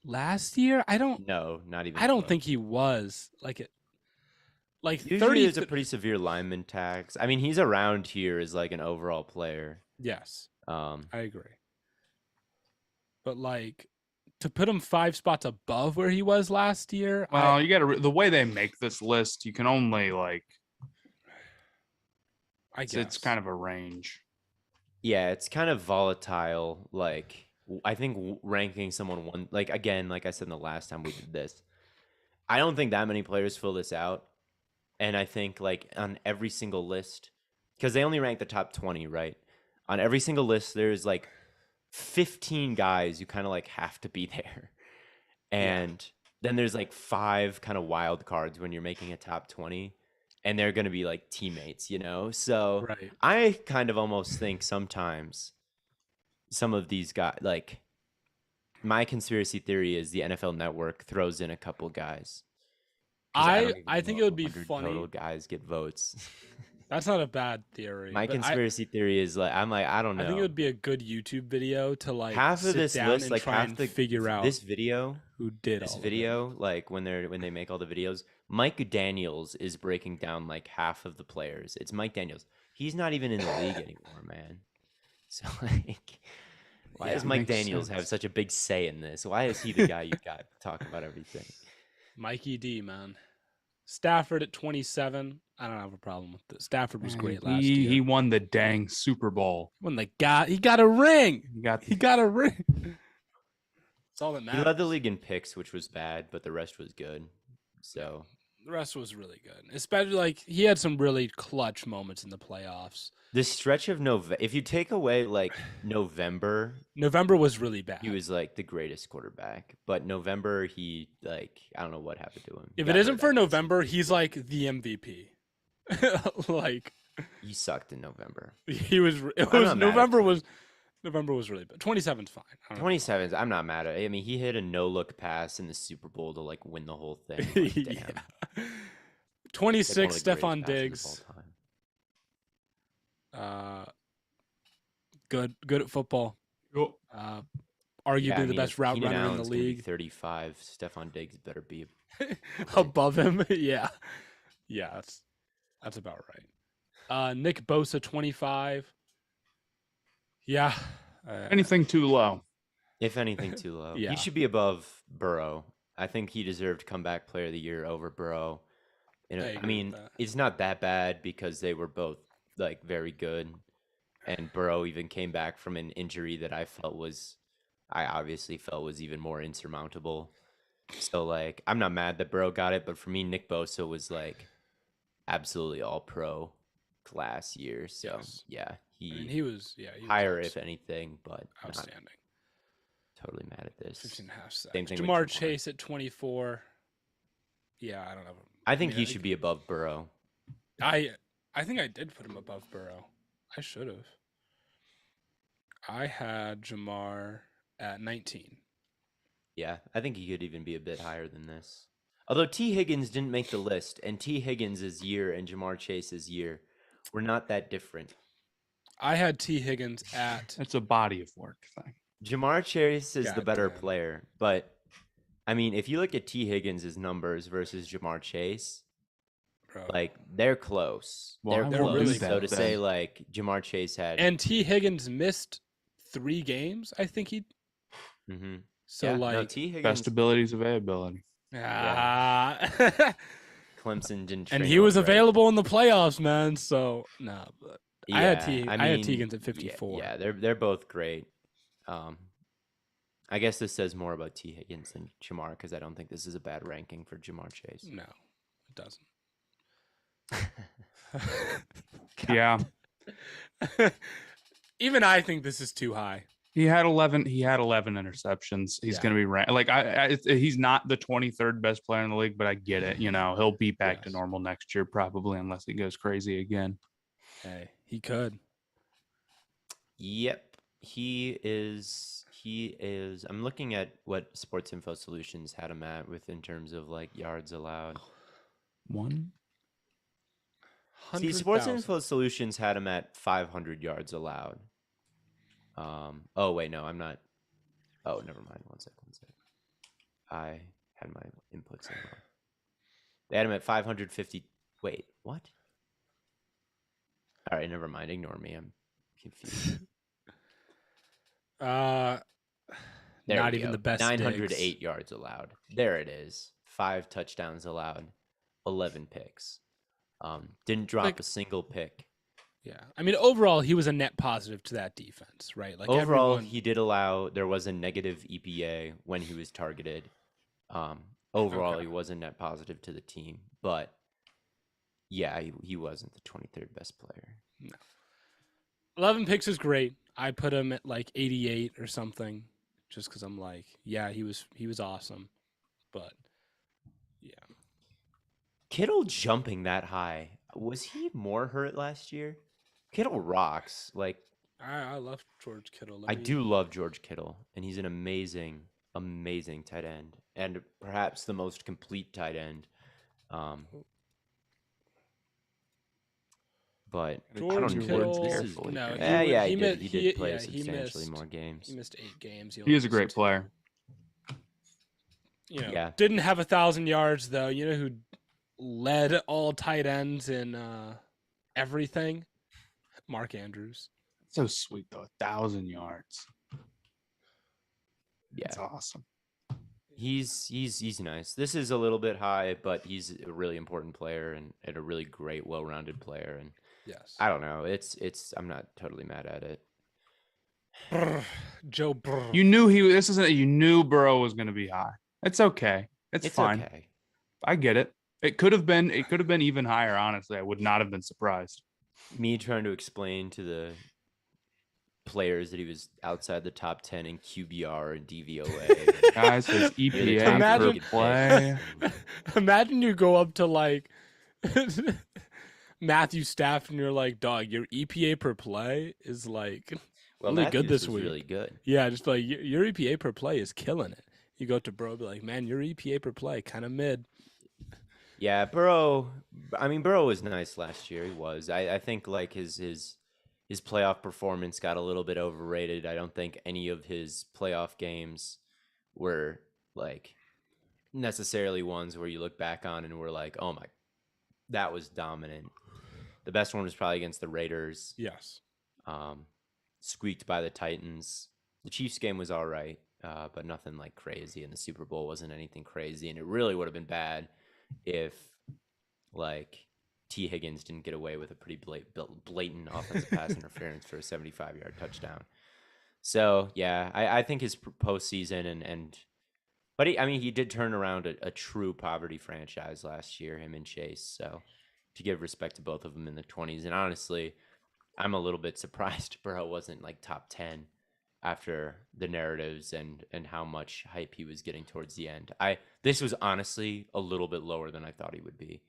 last year? no, not even. I don't close. think he was. Like Usually 30 there's a pretty severe lineman tax. I mean, he's around here as like an overall player. Yes, Um, I agree. But to put him 5 spots above where he was last year, well, you got to the way they make this list, you can only I guess it's kind of a range. yeah, it's kind of volatile. Like I think ranking someone one, like again, like I said in the last time we did this, I don't think that many players fill this out. And I think like on every single list, because they only rank the top 20, right? On every single list, there's like 15 guys who kind of like have to be there. And then there's like 5 kind of wild cards when you're making a top 20, and they're going to be like teammates, So right. I kind of almost think sometimes some of these guys, like my conspiracy theory is the NFL Network throws in a couple guys. 'Cause don't even I think know it would be 100 funny. Total guys get votes. That's not a bad theory. My but conspiracy theory is like I don't know. I think it would be a good YouTube video to half of sit this down list, and like try half and the figure out this video, who did this all of it. video, like when they make all the videos, Mike Daniels is breaking down like half of the players. It's Mike Daniels. He's not even in the league anymore, man. So like, Why Yeah, does Mike makes Daniels have sense. such a big say in this? Why is he the guy you got to talk about everything? Mikey D, man. Stafford at 27. I don't have a problem with this. Stafford was great last year. He won the dang Super Bowl. He got a ring. He got a ring. That's all that He matters. led the league in picks, which was bad, but the rest was good. So The rest was really good. Especially like he had some really clutch moments in the playoffs. this stretch of November, if you take away like November, November was really bad. he was like the greatest quarterback. But November, he like I don't know what happened to him. if Got it isn't hurt, for I guess. November, he's like the MVP. Like He sucked in November. he was. It I'm was not mad at November was really bad. 27's fine. I don't know. 27s, I'm not mad at it. I mean, he hit a no-look pass in the Super Bowl to like win the whole thing. Like, damn. Yeah. Like, 26, one of the greatest Stephon passes Diggs. of all time. Good at football. Arguably Yeah, I the mean, best if route Keenan runner in the Allen's gonna be league. 35. Stephon Diggs better be. Above him. Yeah. Yeah, that's about right. Nick Bosa 25. Yeah. anything too low. If anything, too low. Yeah. He should be above Burrow. I think he deserved comeback player of the year over Burrow. I I agree mean, with that. it's not that bad because they were both like very good, and Burrow even came back from an injury that I obviously felt was even more insurmountable. So like, I'm not mad that Burrow got it, but for me, Nick Bosa was like absolutely all pro class year. So Yes. yeah, I mean, he was higher if anything, but not outstanding. totally mad at this. 15 and a half sacks. Same thing with Jamar Jamar. Chase at 24. Yeah, I don't know. I think mean, he should be above Burrow. I think I did put him above Burrow. I should have. I had Jamar at 19. Yeah, I think he could even be a bit higher than this. Although T. Higgins didn't make the list, and T. Higgins' year and Jamar Chase's year were not that different. I had T. Higgins at It's a body of work thing. Jamar Chase is the better Goddamn. player, but I mean, if you look at T. Higgins' numbers versus Jamar Chase, bro. like they're close. Well, I won't close. do So that to say then. like Jamar Chase had, And T. Higgins missed 3 games. I think he. Mhm. So Yeah, no, like, T. Higgins, Best abilities, availability. ah. Clemson didn't, and train he was him right. available in the playoffs, man. So no, but I had Yeah, I had T. mean, Higgins at 54. Yeah, they're both great. I guess this says more about T. Higgins than Jamar because I don't think this is a bad ranking for Jamar Chase. No, it doesn't. Yeah, Even I think this is too high. he had 11 interceptions. He's Yeah. going to be ranked. Like he's not the 23rd best player in the league, but I get it. You know, he'll be back to Yes. normal next year probably, unless he goes crazy again. Hey, he could. Yep, he is. I'm looking at what Sports Info Solutions had him at with in terms of like yards allowed. One. See, Sports 100,000. Info Solutions had him at 500 yards allowed. Oh wait, no, I'm not. Oh, never mind. One sec. I had my inputs in wrong. They had him at 550. Wait, what? All right, never mind. Ignore me. I'm confused. There Not we even go. the best. 908 digs. yards allowed. There it is. 5 touchdowns allowed. 11 picks. Didn't drop Like- a single pick. Yeah, I mean, overall, he was a net positive to that defense, right? Like Overall, everyone, he did allow. There was a negative EPA when he was targeted. Overall, Okay. he was a net positive to the team, but yeah, he wasn't the 23rd best player. 11 picks is great. I put him at like 88 or something, just because I'm like, yeah, he was awesome, but yeah, Kittle jumping that high. Was he more hurt last year? Kittle rocks. Like I love George Kittle. I do love George Kittle, and he's an amazing tight end, and perhaps the most complete tight end. But George I don't know. Kittle. This is, No, he did play yeah, substantially he more games. He missed 8 games. He is a great player. You know, Yeah. didn't have 1,000 yards though. You know who led all tight ends in everything? Mark Andrews. So sweet though, 1,000 yards. Yeah, That's awesome. he's nice. This is a little bit high, but he's a really important player and a really great, well-rounded player. And Yes. I don't know. It's. I'm not totally mad at it. Brr, Joe Brr. You knew you knew Burrow was going to be high. It's okay. It's fine. Okay. I get it. It could have been even higher, honestly. I would not have been surprised. Me trying to explain to the players that he was outside the top 10 in QBR and DVOA. Guys, his EPA Imagine- per play. Imagine you go up to like Matthew Stafford and you're like, dog, your EPA per play is like Well, really good Matthews this was week. really good. Yeah, just like your EPA per play is killing it. You go up to Bro, be like, man, your EPA per play kind of mid. Yeah, Burrow. I mean, Burrow was nice last year. He was. I think like his playoff performance got a little bit overrated. I don't think any of his playoff games were like necessarily ones where you look back on and we're like, oh my, that was dominant. The best one was probably against the Raiders. Yes. Squeaked by the Titans. The Chiefs game was all right, but nothing like crazy. And the Super Bowl wasn't anything crazy. And it really would have been bad if like T. Higgins didn't get away with a pretty blatant offensive pass interference for a 75-yard touchdown. So yeah, I think his postseason but he did turn around a true poverty franchise last year, him and Chase. So to give respect to both of them in the 20s, and honestly, I'm a little bit surprised Burrow wasn't like top 10 after the narratives and how much hype he was getting towards the end. This was honestly a little bit lower than I thought he would be.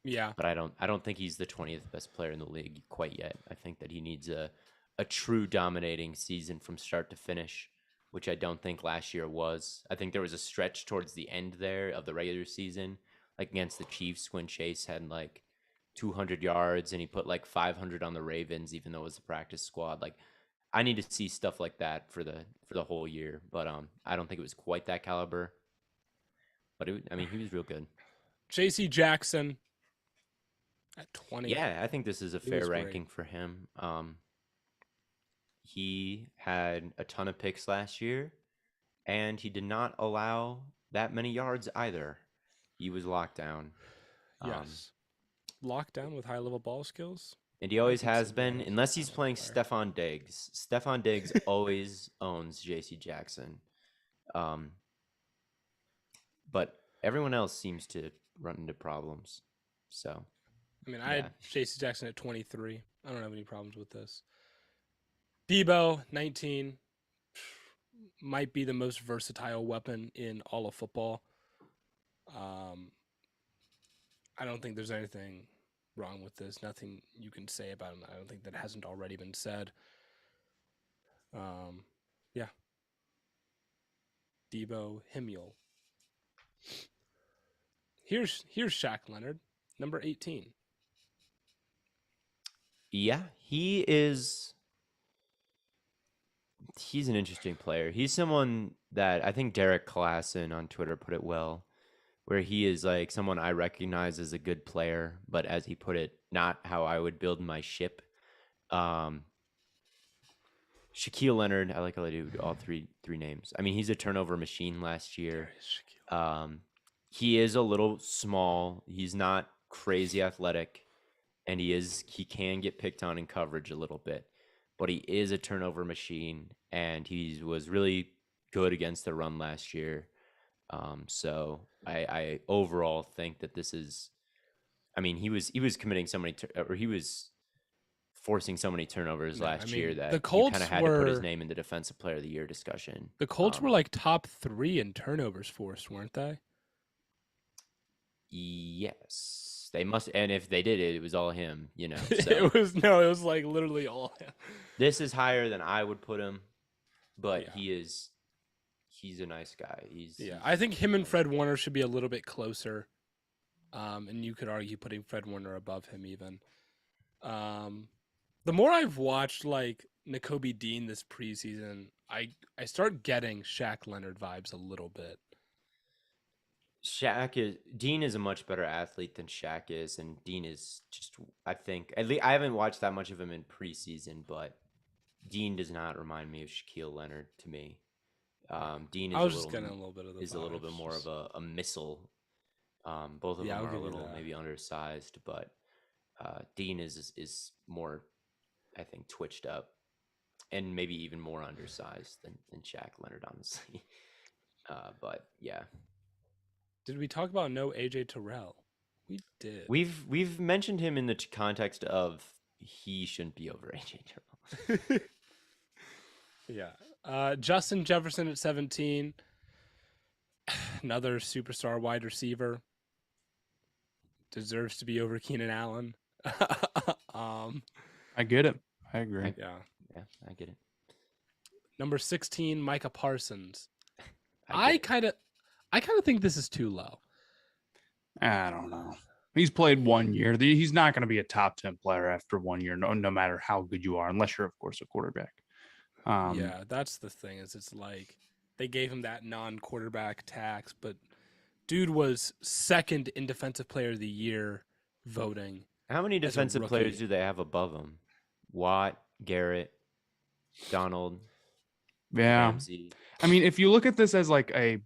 Yeah. But I don't think he's the 20th best player in the league quite yet. I think that he needs a true dominating season from start to finish, which I don't think last year was. I think there was a stretch towards the end there of the regular season, like against the Chiefs when Chase had like 200 yards and he put like 500 on the Ravens, even though it was a practice squad. Like, I need to see stuff like that for the whole year, but I don't think it was quite that caliber. But he was real good. J.C. Jackson at 20. Yeah, I think this is a He fair was great. ranking for him. He had a ton of picks last year, and he did not allow that many yards either. He was locked down. Yes. Locked down with high level ball skills. And he always can has see been, that. unless he's That's playing fair. Stephon Diggs. Stephon Diggs always owns J.C. Jackson. But everyone else seems to run into problems. So, I mean, I Yeah. had J.C. Jackson at 23. I don't have any problems with this. Debo, 19. Might be the most versatile weapon in all of football. I don't think there's anything wrong with this. Nothing you can say about him. I don't think that hasn't already been said. Yeah. Debo Himule. Here's Shaq Leonard, number 18. yeah, he's an interesting player. He's someone that I think Derek Klassen on Twitter put it well, where he is like someone I recognize as a good player, but as he put it, not how I would build my ship. Shaquille Leonard, I like how they do all three names. I mean, he's a turnover machine last year. There is Shaquille. He is a little small. He's not crazy athletic, and he can get picked on in coverage a little bit, but he is a turnover machine, and he was really good against the run last year. So I overall think that this is. I mean, he was committing so many, or he was forcing so many turnovers No, last I year mean, that the you Colts kind of had to put his were- name in the Defensive Player of the Year discussion. The Colts were like top 3 in turnovers forced, weren't they? Yes, they must, and if they did it, it was all him. So It was like literally all him. this is higher than I would put him, but Yeah. he's a nice guy. Yeah, I think him and Fred Warner should be a little bit closer. And you could argue putting Fred Warner above him even. The more I've watched like Nakobe Dean this preseason, I start getting Shaq Leonard vibes a little bit. Dean is a much better athlete than Shaq is, and Dean is just, I think, at least I haven't watched that much of him in preseason, but Dean does not remind me of Shaquille Leonard to me. Dean is I was just getting a little bit of the a little bit vibes, more just- of a missile. Both of Yeah, them I'll are a give you little that. maybe undersized, but Dean is more, I think, twitched up and maybe even more undersized than Shaq Leonard, honestly. But yeah, Did we talk about no AJ Terrell? We did. we've mentioned him in the context of he shouldn't be over AJ Terrell. Yeah. Justin Jefferson at 17. Another superstar wide receiver. Deserves to be over Keenan Allen. I get it. I agree. Yeah. Yeah, I get it. Number 16, Micah Parsons. I I get it. kind of think this is too low. I don't know. He's played 1 year. He's not going to be a top 10 player after 1 year, no matter how good you are, unless you're, of course, a quarterback. Yeah, that's the thing. Is it's like they gave him that non-quarterback tax, but dude was second in Defensive Player of the Year voting. How many as a defensive players rookie. do they have above him? Watt, Garrett, Donald, Yeah. Ramsey. I mean, if you look at this as like a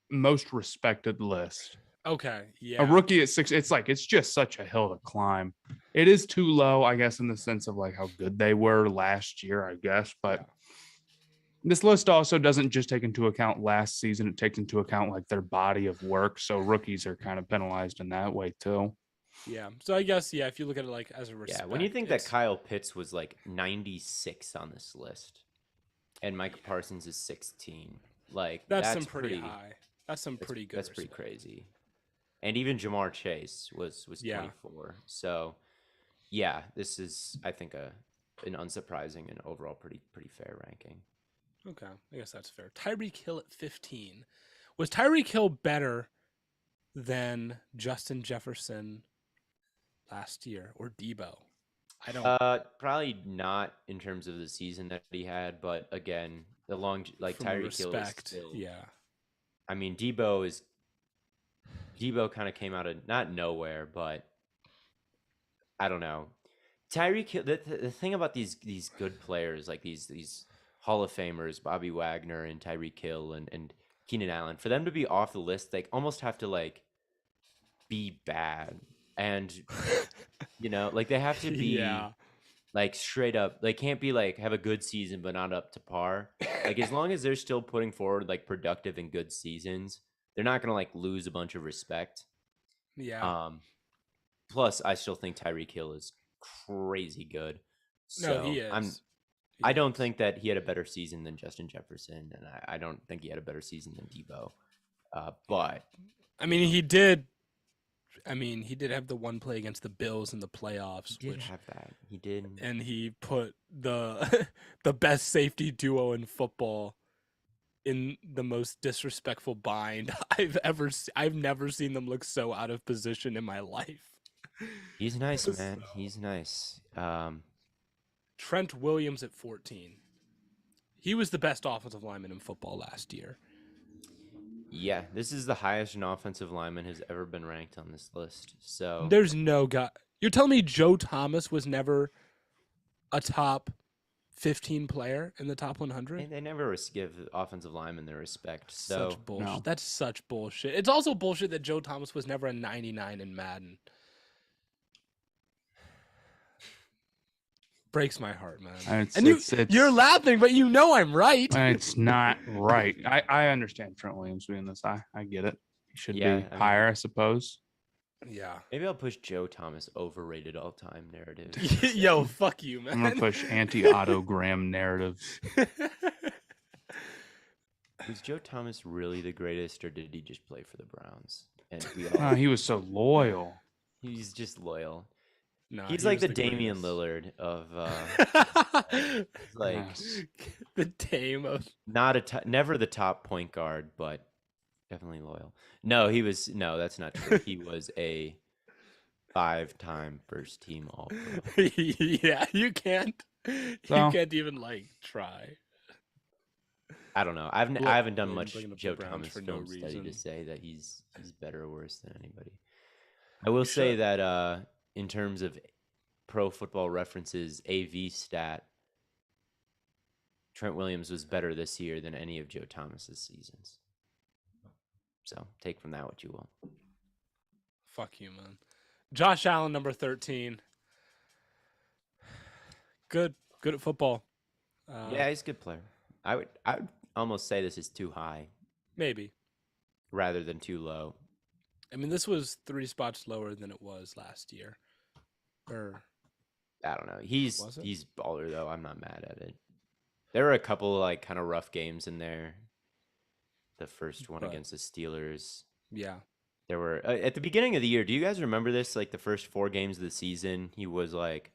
most respected list, Okay, yeah. a rookie at 6, it's just such a hill to climb. It is too low, I guess, in the sense of like how good they were last year, I guess. But Yeah. this list also doesn't just take into account last season. It takes into account like their body of work. So rookies are kind of penalized in that way too. Yeah. So I guess if you look at it like as a respect. Yeah, when you think that it's- Kyle Pitts was like 96 on this list, and Micah Parsons is 16, like that's some pretty high. That's some That's, pretty good. that's pretty respect. crazy. And even Jamar Chase was Yeah. 24. So yeah, this is I think an unsurprising and overall pretty fair ranking. Okay, I guess that's fair. Tyreek Hill at 15. Was Tyreek Hill better than Justin Jefferson last year or Debo? I don't. Probably not in terms of the season that he had, but again, the long like from Tyreek Hill is respect. still. Yeah. I mean, Debo kind of came out of not nowhere, but I don't know. Tyreek Hill. The thing about these good players like these Hall of Famers, Bobby Wagner and Tyreek Hill and Keenan Allen, for them to be off the list, they almost have to like be bad, and like they have to be Yeah. like straight up. They can't be like have a good season but not up to par. Like as long as they're still putting forward like productive and good seasons, they're not gonna like lose a bunch of respect. Yeah. Plus, I still think Tyreek Hill is crazy good. No, he So is. He I don't is. think that he had a better season than Justin Jefferson, and I don't think he had a better season than Debo. But I mean, he did. I mean, he did have the one play against the Bills in the playoffs, he did have that. He did. and he put the the best safety duo in football in the most disrespectful bind I've never seen them look so out of position in my life. He's nice, man. He's nice. Trent Williams at 14. He was the best offensive lineman in football last year. Yeah, this is the highest an offensive lineman has ever been ranked on this list. So There's no guy. You're telling me Joe Thomas was never a top 15 player in the top 100? they never give offensive linemen their respect. So Such bullshit. No. That's such bullshit. It's also bullshit that Joe Thomas was never a 99 in Madden. Breaks my heart, man. You're laughing, but you know I'm right. It's not right. I understand Trent Williams being this high. I get it. He should Yeah, be higher, I suppose. Yeah. maybe I'll push Joe Thomas overrated all time narrative. Yo, fuck you, man. I'm gonna push anti-autogram narratives. Was Joe Thomas really the greatest, or did he just play for the Browns? And we all, Oh, he was so loyal. he's just loyal. No, He's he like was the Damian greatest. Lillard of like Yes. the Dame of never the top point guard, but definitely loyal. No, that's not true. He was a 5-time first team All Pro. yeah, you can't So- even like try. I don't know. I haven't done much bringing up the Joe Browns Thomas for no film study to reason. say that he's better or worse than anybody. I will say that in terms of Pro Football References AV stat, Trent Williams was better this year than any of Joe Thomas's seasons. So take from that what you will. Fuck you, man. Josh Allen, number 13. Good at football. Yeah, he's a good player. I would almost say this is too high Maybe. rather than too low. I mean, this was 3 spots lower than it was last year. Or I don't know. He's Was it? he's baller though. I'm not mad at it. There were a couple like kind of rough games in there. The first one But- against the Steelers. yeah. There were at the beginning of the year. Do you guys remember this? Like the first 4 games of the season, he was like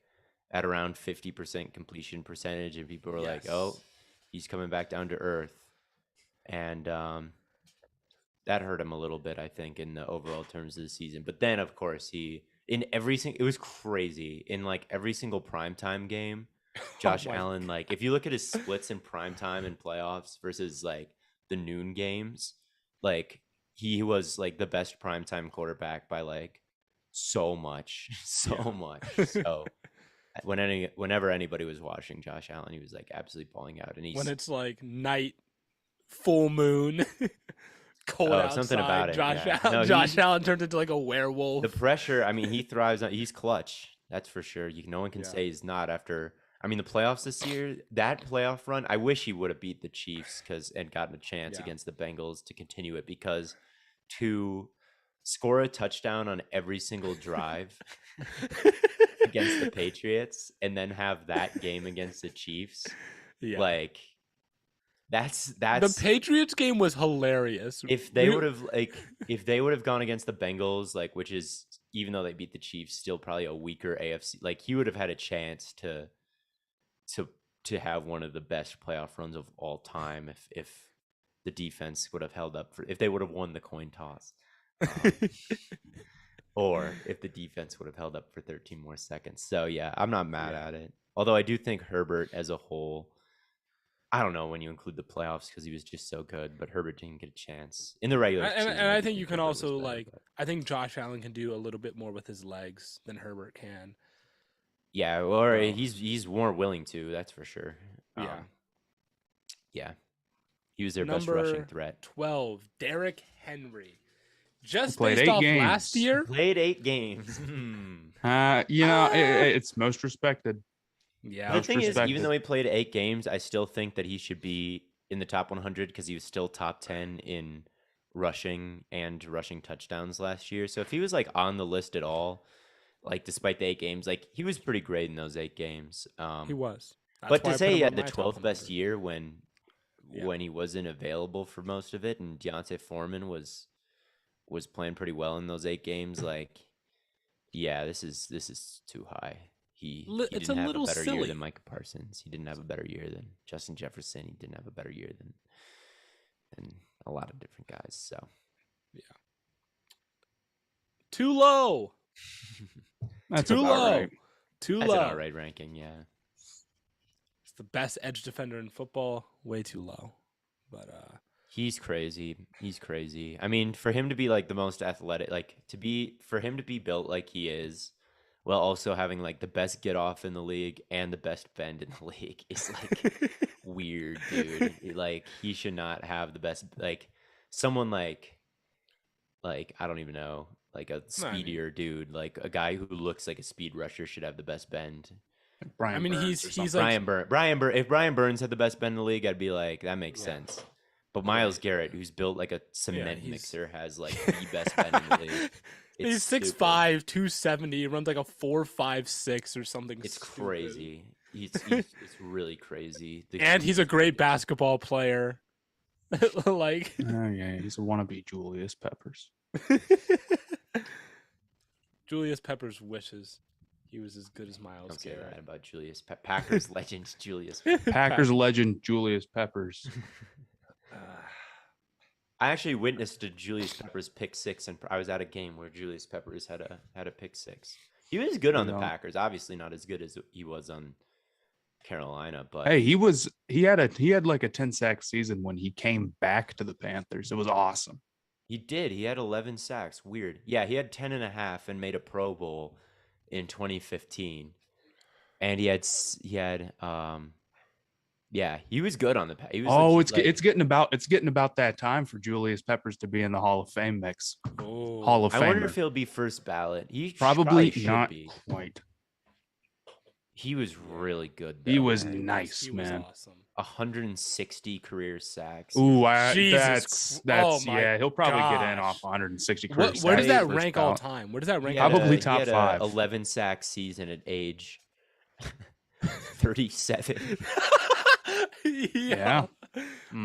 at around 50% completion percentage, and people were like, "Oh, Yes. he's coming back down to earth," and that hurt him a little bit, I think, in the overall terms of the season. But then, of course, it was crazy in like every single primetime game. Josh my Allen, like if you look at his splits in primetime and playoffs versus like the noon games, like he was like the best primetime quarterback by like so much, so much. So whenever anybody was watching Josh Allen, he was like absolutely balling out. And he's When it's like night, full moon, cold outside, something about it, Josh yeah. Allen, No, Josh Allen turned into like a werewolf. the pressure. I mean, he thrives on. He's clutch. That's for sure. No one can Yeah. say he's not after. I mean, the playoffs this year, that playoff run. I wish he would have beat the Chiefs and gotten a chance Yeah. against the Bengals to continue it, because to score a touchdown on every single drive against the Patriots and then have that game against the Chiefs, Yeah. like that's the Patriots game was hilarious. if they would have gone against the Bengals, like, which is, even though they beat the Chiefs, still probably a weaker AFC, like he would have had a chance to have one of the best playoff runs of all time if the defense would have held up if they would have won the coin toss. Or if the defense would have held up for 13 more seconds. So yeah, I'm not mad at it. Although I do think Herbert as a whole, I don't know when you include the playoffs because he was just so good, but Herbert didn't get a chance in the regular season. And I do think you can Herbert was also better, but- I think Josh Allen can do a little bit more with his legs than Herbert can. Yeah, or Oh. he's more willing to, that's for sure. Yeah. Yeah. He was their best rushing Number threat. 12, Derrick Henry. Just Played based 8 off games. last year. Played 8 games. It's most respected. Yeah. The Most thing is, respected. even though he played 8 games, I still think that he should be in the top 100 because he was still top 10 in rushing and rushing touchdowns last year. So if he was like on the list at all, like despite the 8 games, like he was pretty great in those 8 games. He was. That's But why I to put say him he on had the my top 12th best 100. year when Yeah. he wasn't available for most of it, and Deontay Foreman was playing pretty well in those 8 games, like, yeah, this is too high. He It's didn't a have little a better year silly. than Micah Parsons. He didn't have a better year than Justin Jefferson. He didn't have a better year than a lot of different guys. So Too low. That's Too about low. right. Too that's low. an alright ranking, yeah. It's the best edge defender in football. Way too low. But He's crazy. He's crazy. I mean, for him to be like the most athletic, for him to be built like he is, while also having like the best get off in the league and the best bend in the league is like weird, dude. Like he should not have the best, like someone like I don't even know, like a No, I mean- speedier dude, like a guy who looks like a speed rusher should have the best bend. Brian I mean, Burns or he's something. like If Brian Burns had the best bend in the league, I'd be like, that makes Yeah. sense. But Miles Garrett, who's built like a cement he's- mixer, has like the best bend in the league. he's stupid. 6'5", 270. He runs like a 4.56 or something. It's stupid. crazy. It's really crazy. And he's a great basketball player. Like Oh yeah, he's a wannabe Julius Peppers. Julius Peppers wishes he was as good as Miles Don't say that Garrett. about Julius Packers legend Julius. Packers legend Julius Peppers. I actually witnessed a Julius Peppers pick 6, and I was at a game where Julius Peppers had a pick 6. He was good on the Yeah. Packers, obviously not as good as he was on Carolina, but Hey, he had like a 10-sack season when he came back to the Panthers. It was awesome. he did. He had 11 sacks. Weird. Yeah, he had 10 and a half and made a Pro Bowl in 2015. And he had Yeah, he was good on the pass. He was Oh, legit, it's getting about that time for Julius Peppers to be in the Hall of Fame mix. Oh, Hall of I wonder Famer. if he'll be first ballot. He Probably should not be. quite. He was really good though. He was he nice, he man. was awesome. 160 career sacks. Ooh, Jesus that's oh my yeah. He'll probably get in gosh. off 160 career Where does sacks that first rank all ballot. time? Where does that He rank? had Probably he top had a 5. 11 sack season at age 37. Yeah.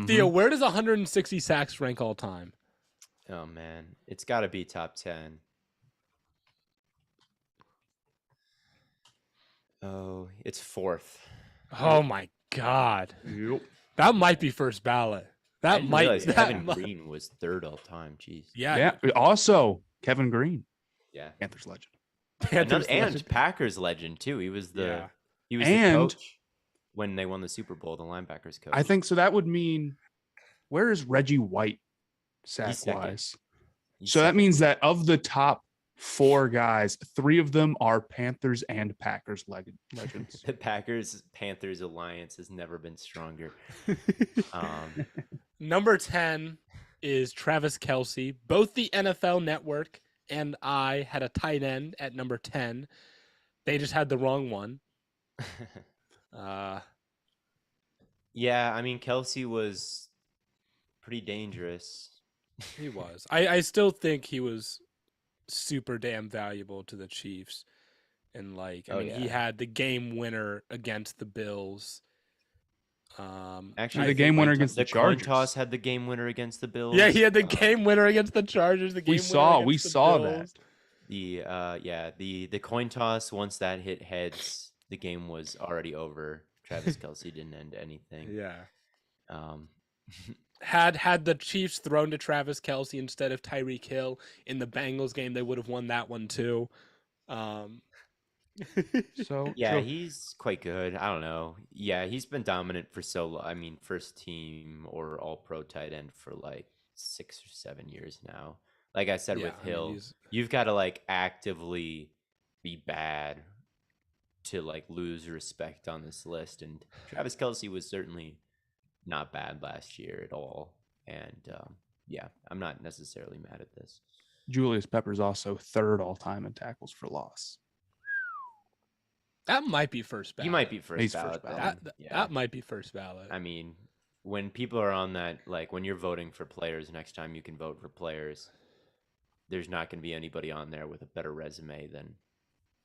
Theo, where does 160 sacks rank all time? Oh man, it's got to be top 10. Oh, it's 4th. Oh my God. Yep. That might be first ballot. I That didn't might realize that Kevin might- Green was 3rd all time. Jeez. Yeah. Yeah. Also, Kevin Green, Yeah. Panthers legend. Panthers and legend. Packers legend too. He was the Yeah. he was And- the coach when they won the Super Bowl, the linebackers coach. I think so. That would mean, where is Reggie White sack second. wise? He's So that second. means that of the top 4 guys, 3 of them are Panthers and Packers legends. the Packers-Panthers alliance has never been stronger. Number 10 is Travis Kelce. Both the NFL Network and I had a tight end at number 10. They just had the wrong one. Yeah, I mean Kelsey was pretty dangerous. He was. I still think he was super damn valuable to the Chiefs. And he had the game winner against the Bills. Actually, the game winner against the coin Chargers. toss had the game winner against the Bills. Yeah, he had the game winner against the Chargers. The game We saw that. The coin toss, once that hit heads, the game was already over. Travis Kelce didn't end anything. Yeah. Um, Had the Chiefs thrown to Travis Kelce instead of Tyreek Hill in the Bengals game, they would have won that one too. So yeah, he's quite good. I don't know. Yeah, he's been dominant for so long. I mean, first team or all pro tight end for like 6 or 7 years now. Like I said with Hill, you've got to like actively be bad to like lose respect on this list. And Travis Kelce was certainly not bad last year at all. And yeah, I'm not necessarily mad at this. Julius Peppers also 3rd all time in tackles for loss. That might be first ballot. He might be first He's ballot. first ballot. That might be first ballot. I mean, when people are on that, like when you're voting for players, next time you can vote for players, there's not going to be anybody on there with a better resume than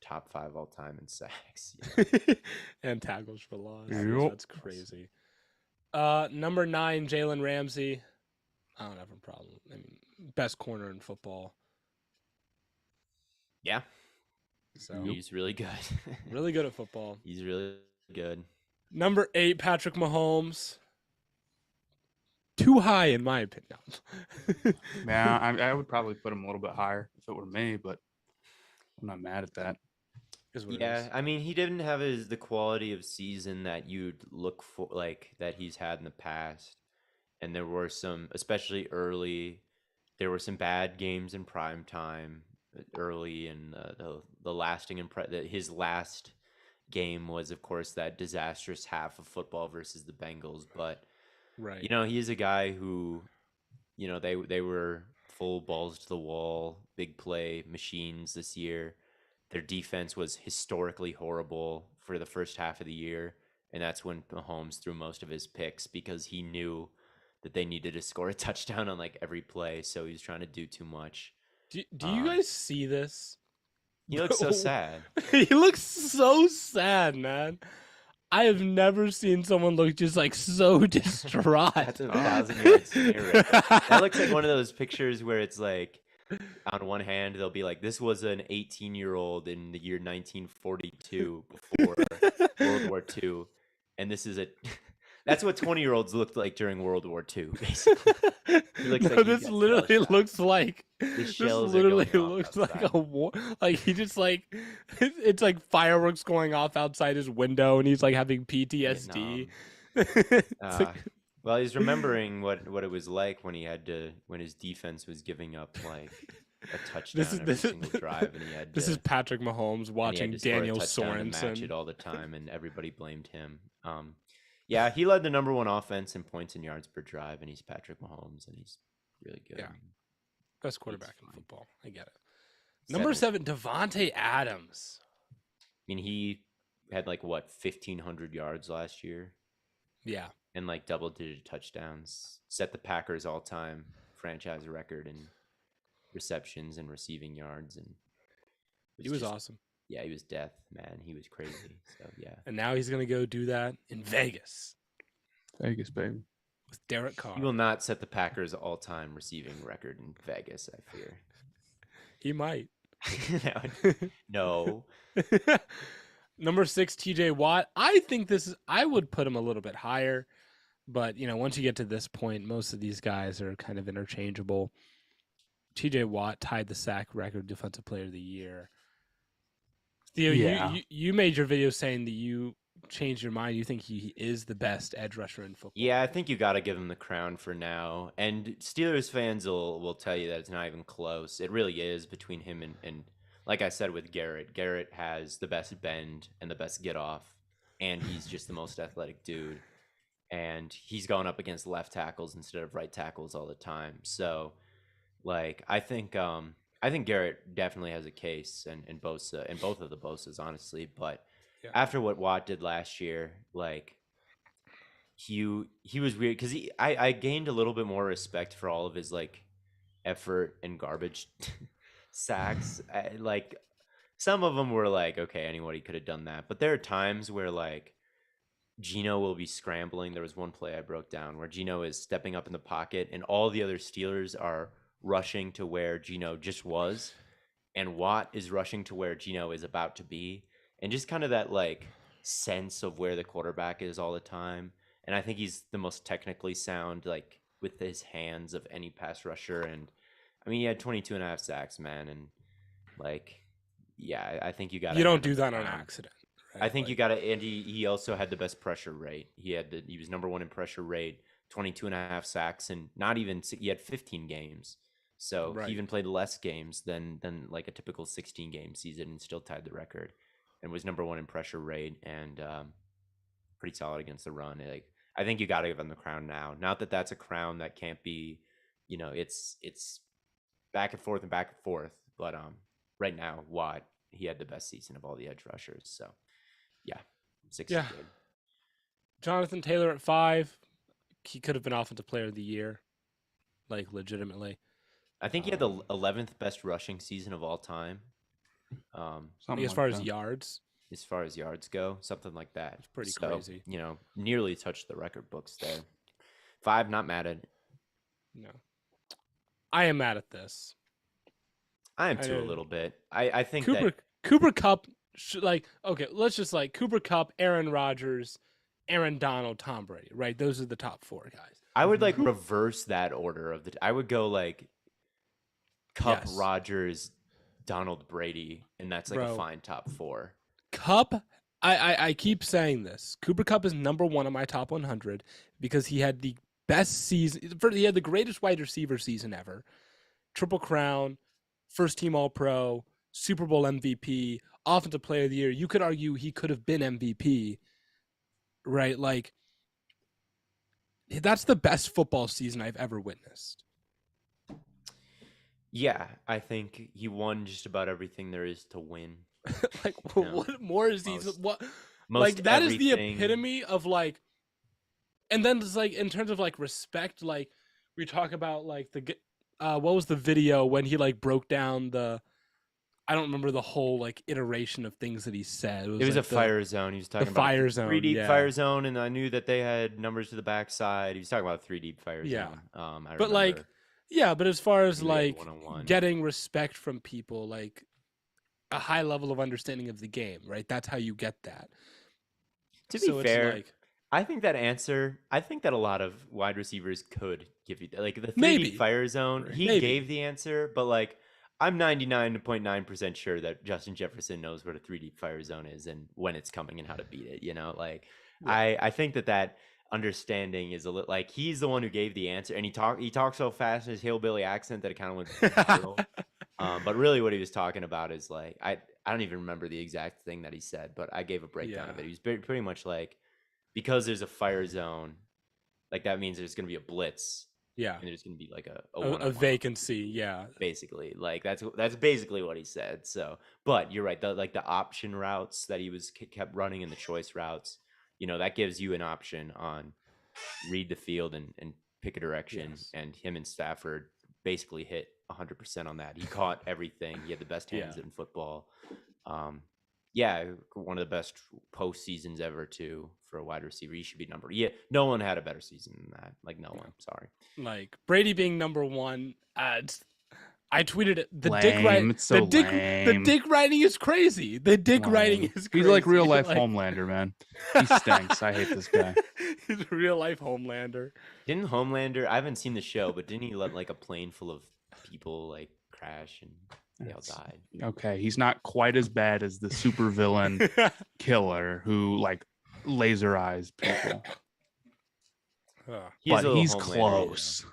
top 5 all time in sacks. And tackles for loss. Yep. That's crazy. Number 9, Jalen Ramsey. I don't have a problem. I mean, best corner in football. Yeah. So He's really good. really good at football. He's really good. Number 8, Patrick Mahomes. Too high, in my opinion. Yeah, I would probably put him a little bit higher if it were me, but I'm not mad at that. Yeah, I mean, he didn't have the quality of season that you'd look for, like that he's had in the past. And there were some, especially early, there were some bad games in prime time early, and the lasting his last game was, of course, that disastrous half of football versus the Bengals. But right, he is a guy who, they were full balls to the wall, big play machines this year. Their defense was historically horrible for the first half of the year, and that's when Mahomes threw most of his picks because he knew that they needed to score a touchdown on like every play, so he was trying to do too much. Do you guys see this? He looks so sad. He looks so sad, man. I have never seen someone look just like so distraught. That's a 1,000-yard stare. That looks like one of those pictures where it's like, on one hand, they'll be like, this was an 18-year-old in the year 1942 before World War II. And this is that's what 20-year-olds looked like during World War II, basically. This literally looks like looks like a war. Like he just like it's like fireworks going off outside his window, and he's like having PTSD. Well, he's remembering what it was like when his defense was giving up like a touchdown every single drive, and he had. This is Patrick Mahomes watching Daniel Sorensen match it all the time, and everybody blamed him. Yeah, he led the number one offense in points and yards per drive, and he's Patrick Mahomes, and he's really good. Yeah. Best quarterback in fine. football. I get it. Number 7, Devontae Adams. I mean, he had like what 1,500 yards last year, Yeah. and like double-digit touchdowns. Set the Packers all-time franchise record in receptions and receiving yards, and He was awesome. Yeah, he was death, man. He was crazy. So yeah. And now he's gonna go do that in Vegas. Vegas, baby. With Derek Carr. He will not set the Packers all-time receiving record in Vegas, I fear. He might. No. Number 6, TJ Watt. I think I would put him a little bit higher, but once you get to this point, most of these guys are kind of interchangeable. TJ Watt tied the sack record, defensive player of the year. Theo, you made your video saying that you changed your mind. You think he is the best edge rusher in football. Yeah, I think you got to give him the crown for now. And Steelers fans will tell you that it's not even close. It really is between him and like I said with Garrett. Garrett has the best bend and the best get off, and he's just the most athletic dude. And he's going up against left tackles instead of right tackles all the time. So, like, I think Garrett definitely has a case, and Bosa, and both of the Bosas, honestly. But after what Watt did last year, like, he was weird because I gained a little bit more respect for all of his like effort and garbage sacks. Like, some of them were like, okay, anybody could have done that, but there are times where like Geno will be scrambling. There was one play I broke down where Geno is stepping up in the pocket and all the other Steelers are rushing to where Geno just was, and Watt is rushing to where Geno is about to be, and just kind of that like sense of where the quarterback is all the time. And I think he's the most technically sound, like with his hands, of any pass rusher. And I mean, he had 22.5 sacks, man. And like, yeah, I think you got. You don't do that on accident. Right? I think you got to. And he also had the best pressure rate. He was number one in pressure rate, 22.5 sacks, and not even he had 15 games. So he even played less games than like a typical 16-game season, and still tied the record, and was number one in pressure rate, and pretty solid against the run. Like, I think you got to give him the crown now. Not that that's a crown that can't be, it's back and forth, but right now, Watt, he had the best season of all the edge rushers. So yeah, 6 good. Jonathan Taylor at 5, he could have been offensive player of the year, like legitimately. I think he had the 11th best rushing season of all time. As far as yards. As far as yards go, something like that. It's pretty crazy. Nearly touched the record books there. 5, not mad at it. No. I am mad at this. I am too, a little bit. I think Cooper Kupp, let's just like Cooper Kupp, Aaron Rodgers, Aaron Donald, Tom Brady, right? Those are the top 4 guys. I would like reverse that order of I would go like Kupp, Rodgers, Donald, Brady, and that's like a fine top 4. Kupp, I keep saying this. Cooper Kupp is number 1 on my top 100 because he had the best season. He had the greatest wide receiver season ever. Triple Crown, first team All-Pro, Super Bowl MVP, Offensive Player of the Year. You could argue he could have been MVP, right? Like, that's the best football season I've ever witnessed. Yeah, I think he won just about everything there is to win. Like, what more is he? What? Like, that is the epitome of like. And then it's like in terms of like respect, like we talk about like what was the video when he like broke down I don't remember the whole like iteration of things that he said. It was like a fire zone. He was talking about fire zone, 3 deep fire zone, and I knew that they had numbers to the backside. He was talking about a 3 deep fire zone. But like, but as far as like getting respect from people, like a high level of understanding of the game, right? That's how you get that. To be fair, I think that a lot of wide receivers could give you like the 3 deep fire zone. He gave the answer, but like I'm 99.9% sure that Justin Jefferson knows what a 3 deep fire zone is and when it's coming and how to beat it. I think that understanding is a little like he's the one who gave the answer, and he talked so fast in his hillbilly accent that it kind of went viral. But really what he was talking about is like I don't even remember the exact thing that he said, but I gave a breakdown of it. He was pretty much like, because there's a fire zone, like that means there's going to be a blitz. Yeah. And there's going to be like a A one-on-one vacancy. Yeah. basically. Like that's basically what he said. So, but you're right. The option routes that he was kept running and the choice routes, that gives you an option on read the field and pick a direction. Yes. And him and Stafford basically hit 100% on that. He caught everything. He had the best hands in football. Yeah, one of the best postseasons ever too for a wide receiver. He should be number. Yeah, no one had a better season than that. Like no one. Sorry. Like Brady being number one. I tweeted it. The Lame. dick writing. It's so the lame. dick writing is crazy. The dick writing is crazy. He's like real life Homelander, man. He stinks. I hate this guy. He's a real life Homelander. Didn't Homelander? I haven't seen the show, but didn't he let like a plane full of people like crash and they all died? Okay, he's not quite as bad as the supervillain killer who like laser eyes people. But he's close.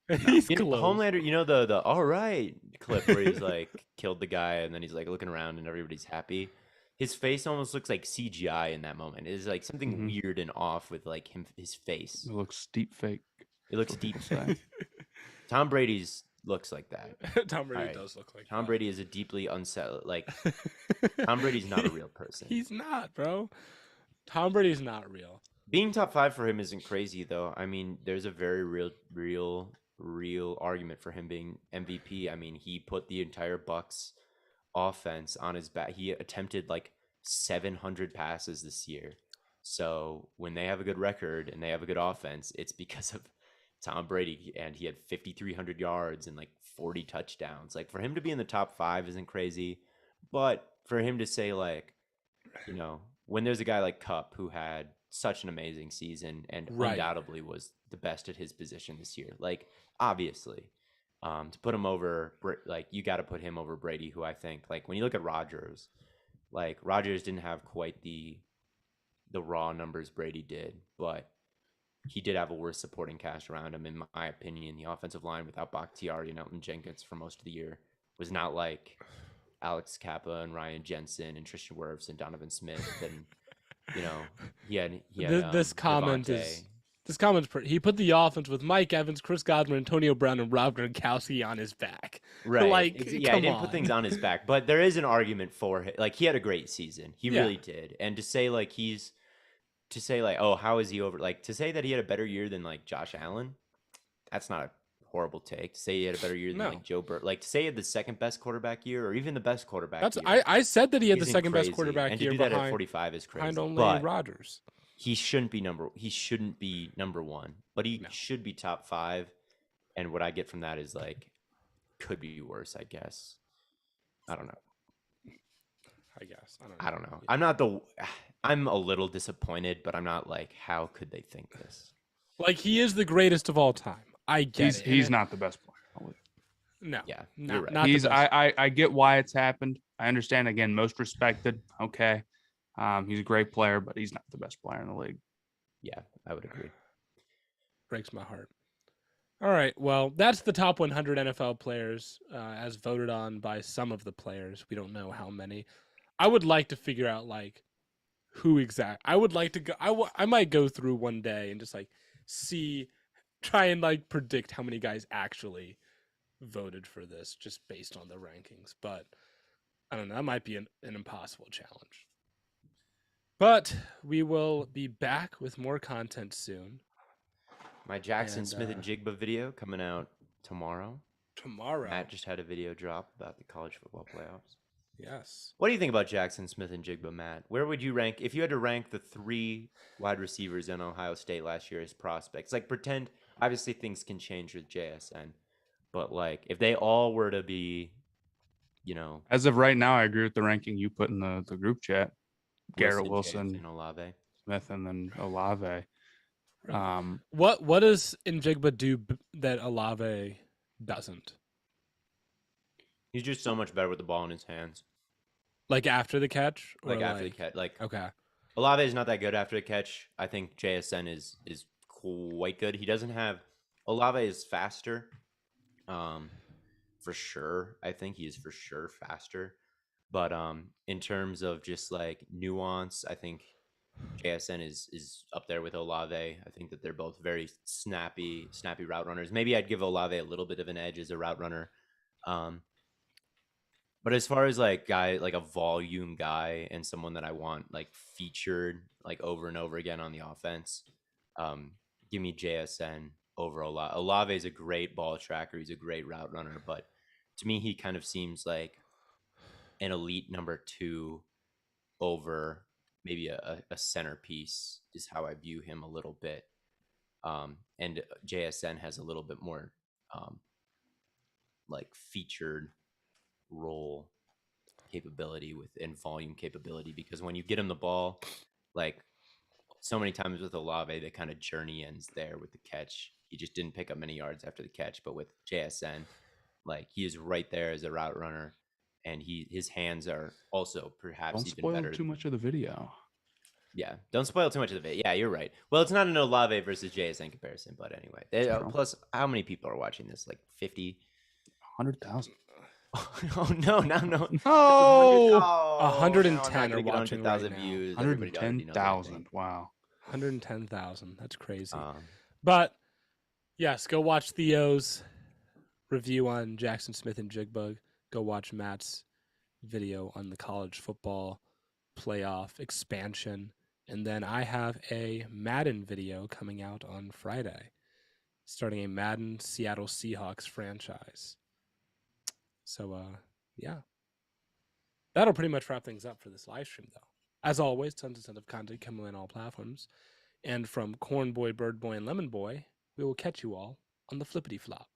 He's close. Homelander, the all right clip where he's like killed the guy and then he's like looking around and everybody's happy. His face almost looks like CGI in that moment. It's like something weird and off with like his face. It looks deep fake. It looks deep fake. Tom Brady's looks like that. Tom Brady does look like Tom that. Brady is a deeply unsettled. Like Tom Brady's not a real person. He's not, bro. Tom Brady's not real. Being top 5 for him isn't crazy though. I mean, there's a very real argument for him being MVP. I mean, he put the entire Bucks offense on his back. He attempted like 700 passes this year. So when they have a good record and they have a good offense, it's because of Tom Brady, and he had 5,300 yards and like 40 touchdowns. Like for him to be in the top 5 isn't crazy, but for him to say like, when there's a guy like Cup who had such an amazing season and undoubtedly was the best at his position this year, like obviously, to put him over, like you got to put him over Brady, who I think like when you look at Rodgers, like Rodgers didn't have quite the raw numbers Brady did, but he did have a worse supporting cast around him, in my opinion. The offensive line without Bakhtiari and Elton Jenkins for most of the year was not like Alex Kappa and Ryan Jensen and Tristan Wirfs and Donovan Smith. And, he had this comment Devontae. is this comment's he put the offense with Mike Evans, Chris Godwin, Antonio Brown, and Rob Gronkowski on his back. Right. Like, he didn't put things on his back, but there is an argument for it. Like he had a great season. He really did. And to say like oh, how is he over? Like to say that he had a better year than like Josh Allen, that's not a horrible take. To say he had a better year than like Joe Burrow, like to say he had the second best quarterback year or even the best quarterback year. I said that he had the isn't second best crazy. quarterback and year to do that behind, at 45 is crazy. behind only but Rodgers. he shouldn't be number 1, but he should be top 5. And what I get from that is like could be worse, I guess. I don't know. I don't know. I'm a little disappointed, but I'm not like, how could they think this? Like he is the greatest of all time. I get it. He's not the best player. No. Yeah, you're right. Not he's. I get why it's happened. I understand. Again, most respected. Okay, he's a great player, but he's not the best player in the league. Yeah, I would agree. Breaks my heart. All right. Well, that's the top 100 NFL players as voted on by some of the players. We don't know how many. I would like to figure out like who exact. I would like to go. I might go through one day and just like try and like predict how many guys actually voted for this just based on the rankings. But I don't know. That might be an impossible challenge. But we will be back with more content soon. My Jackson Smith and Jigba video coming out tomorrow. Matt just had a video drop about the college football playoffs. Yes. What do you think about Jackson Smith and Jigba, Matt? Where would you rank if you had to rank the 3 wide receivers in Ohio State last year as prospects? Like pretend, obviously things can change with JSN, but like if they all were to be, as of right now, I agree with the ranking you put in the group chat. Garrett Wilson, Wilson, Olave, Smith, and then Olave. What does Njigba do that Olave doesn't? He's just so much better with the ball in his hands. Like after the catch? Like after the catch. Like okay. Olave is not that good after the catch. I think JSN is quite good. He doesn't have Olave is faster. For sure. I think he is for sure faster. But in terms of just like nuance, I think JSN is up there with Olave. I think that they're both very snappy route runners. Maybe I'd give Olave a little bit of an edge as a route runner. But as far as like a volume guy and someone that I want like featured like over and over again on the offense, give me JSN over Olave. Olave is a great ball tracker. He's a great route runner, but to me, he kind of seems like an elite number 2 over maybe a centerpiece is how I view him a little bit. And JSN has a little bit more like featured role capability and volume capability, because when you get him the ball, like so many times with Olave, the kind of journey ends there with the catch. He just didn't pick up many yards after the catch, but with JSN, like he is right there as a route runner, and his hands are also perhaps Don't even spoil better. too much of the video. Yeah, don't spoil too much of the video. Yeah, you're right. Well, it's not an Olave versus JSN comparison, but anyway. Plus, how many people are watching this? Like 50? 100,000. Oh no! No. Oh, 110 are are watching right 100,000 now. views. Everybody already knows everything. 110,000. Wow. 110,000. That's crazy. Um, But yes, go watch Theo's review on Jackson Smith and Jigbug. Go watch Matt's video on the college football playoff expansion. And then I have a Madden video coming out on Friday, starting a Madden Seattle Seahawks franchise. So, yeah. That'll pretty much wrap things up for this live stream, though. As always, tons of content coming in all platforms. And from Corn Boy, Bird Boy, and Lemon Boy, we will catch you all on the flippity flop.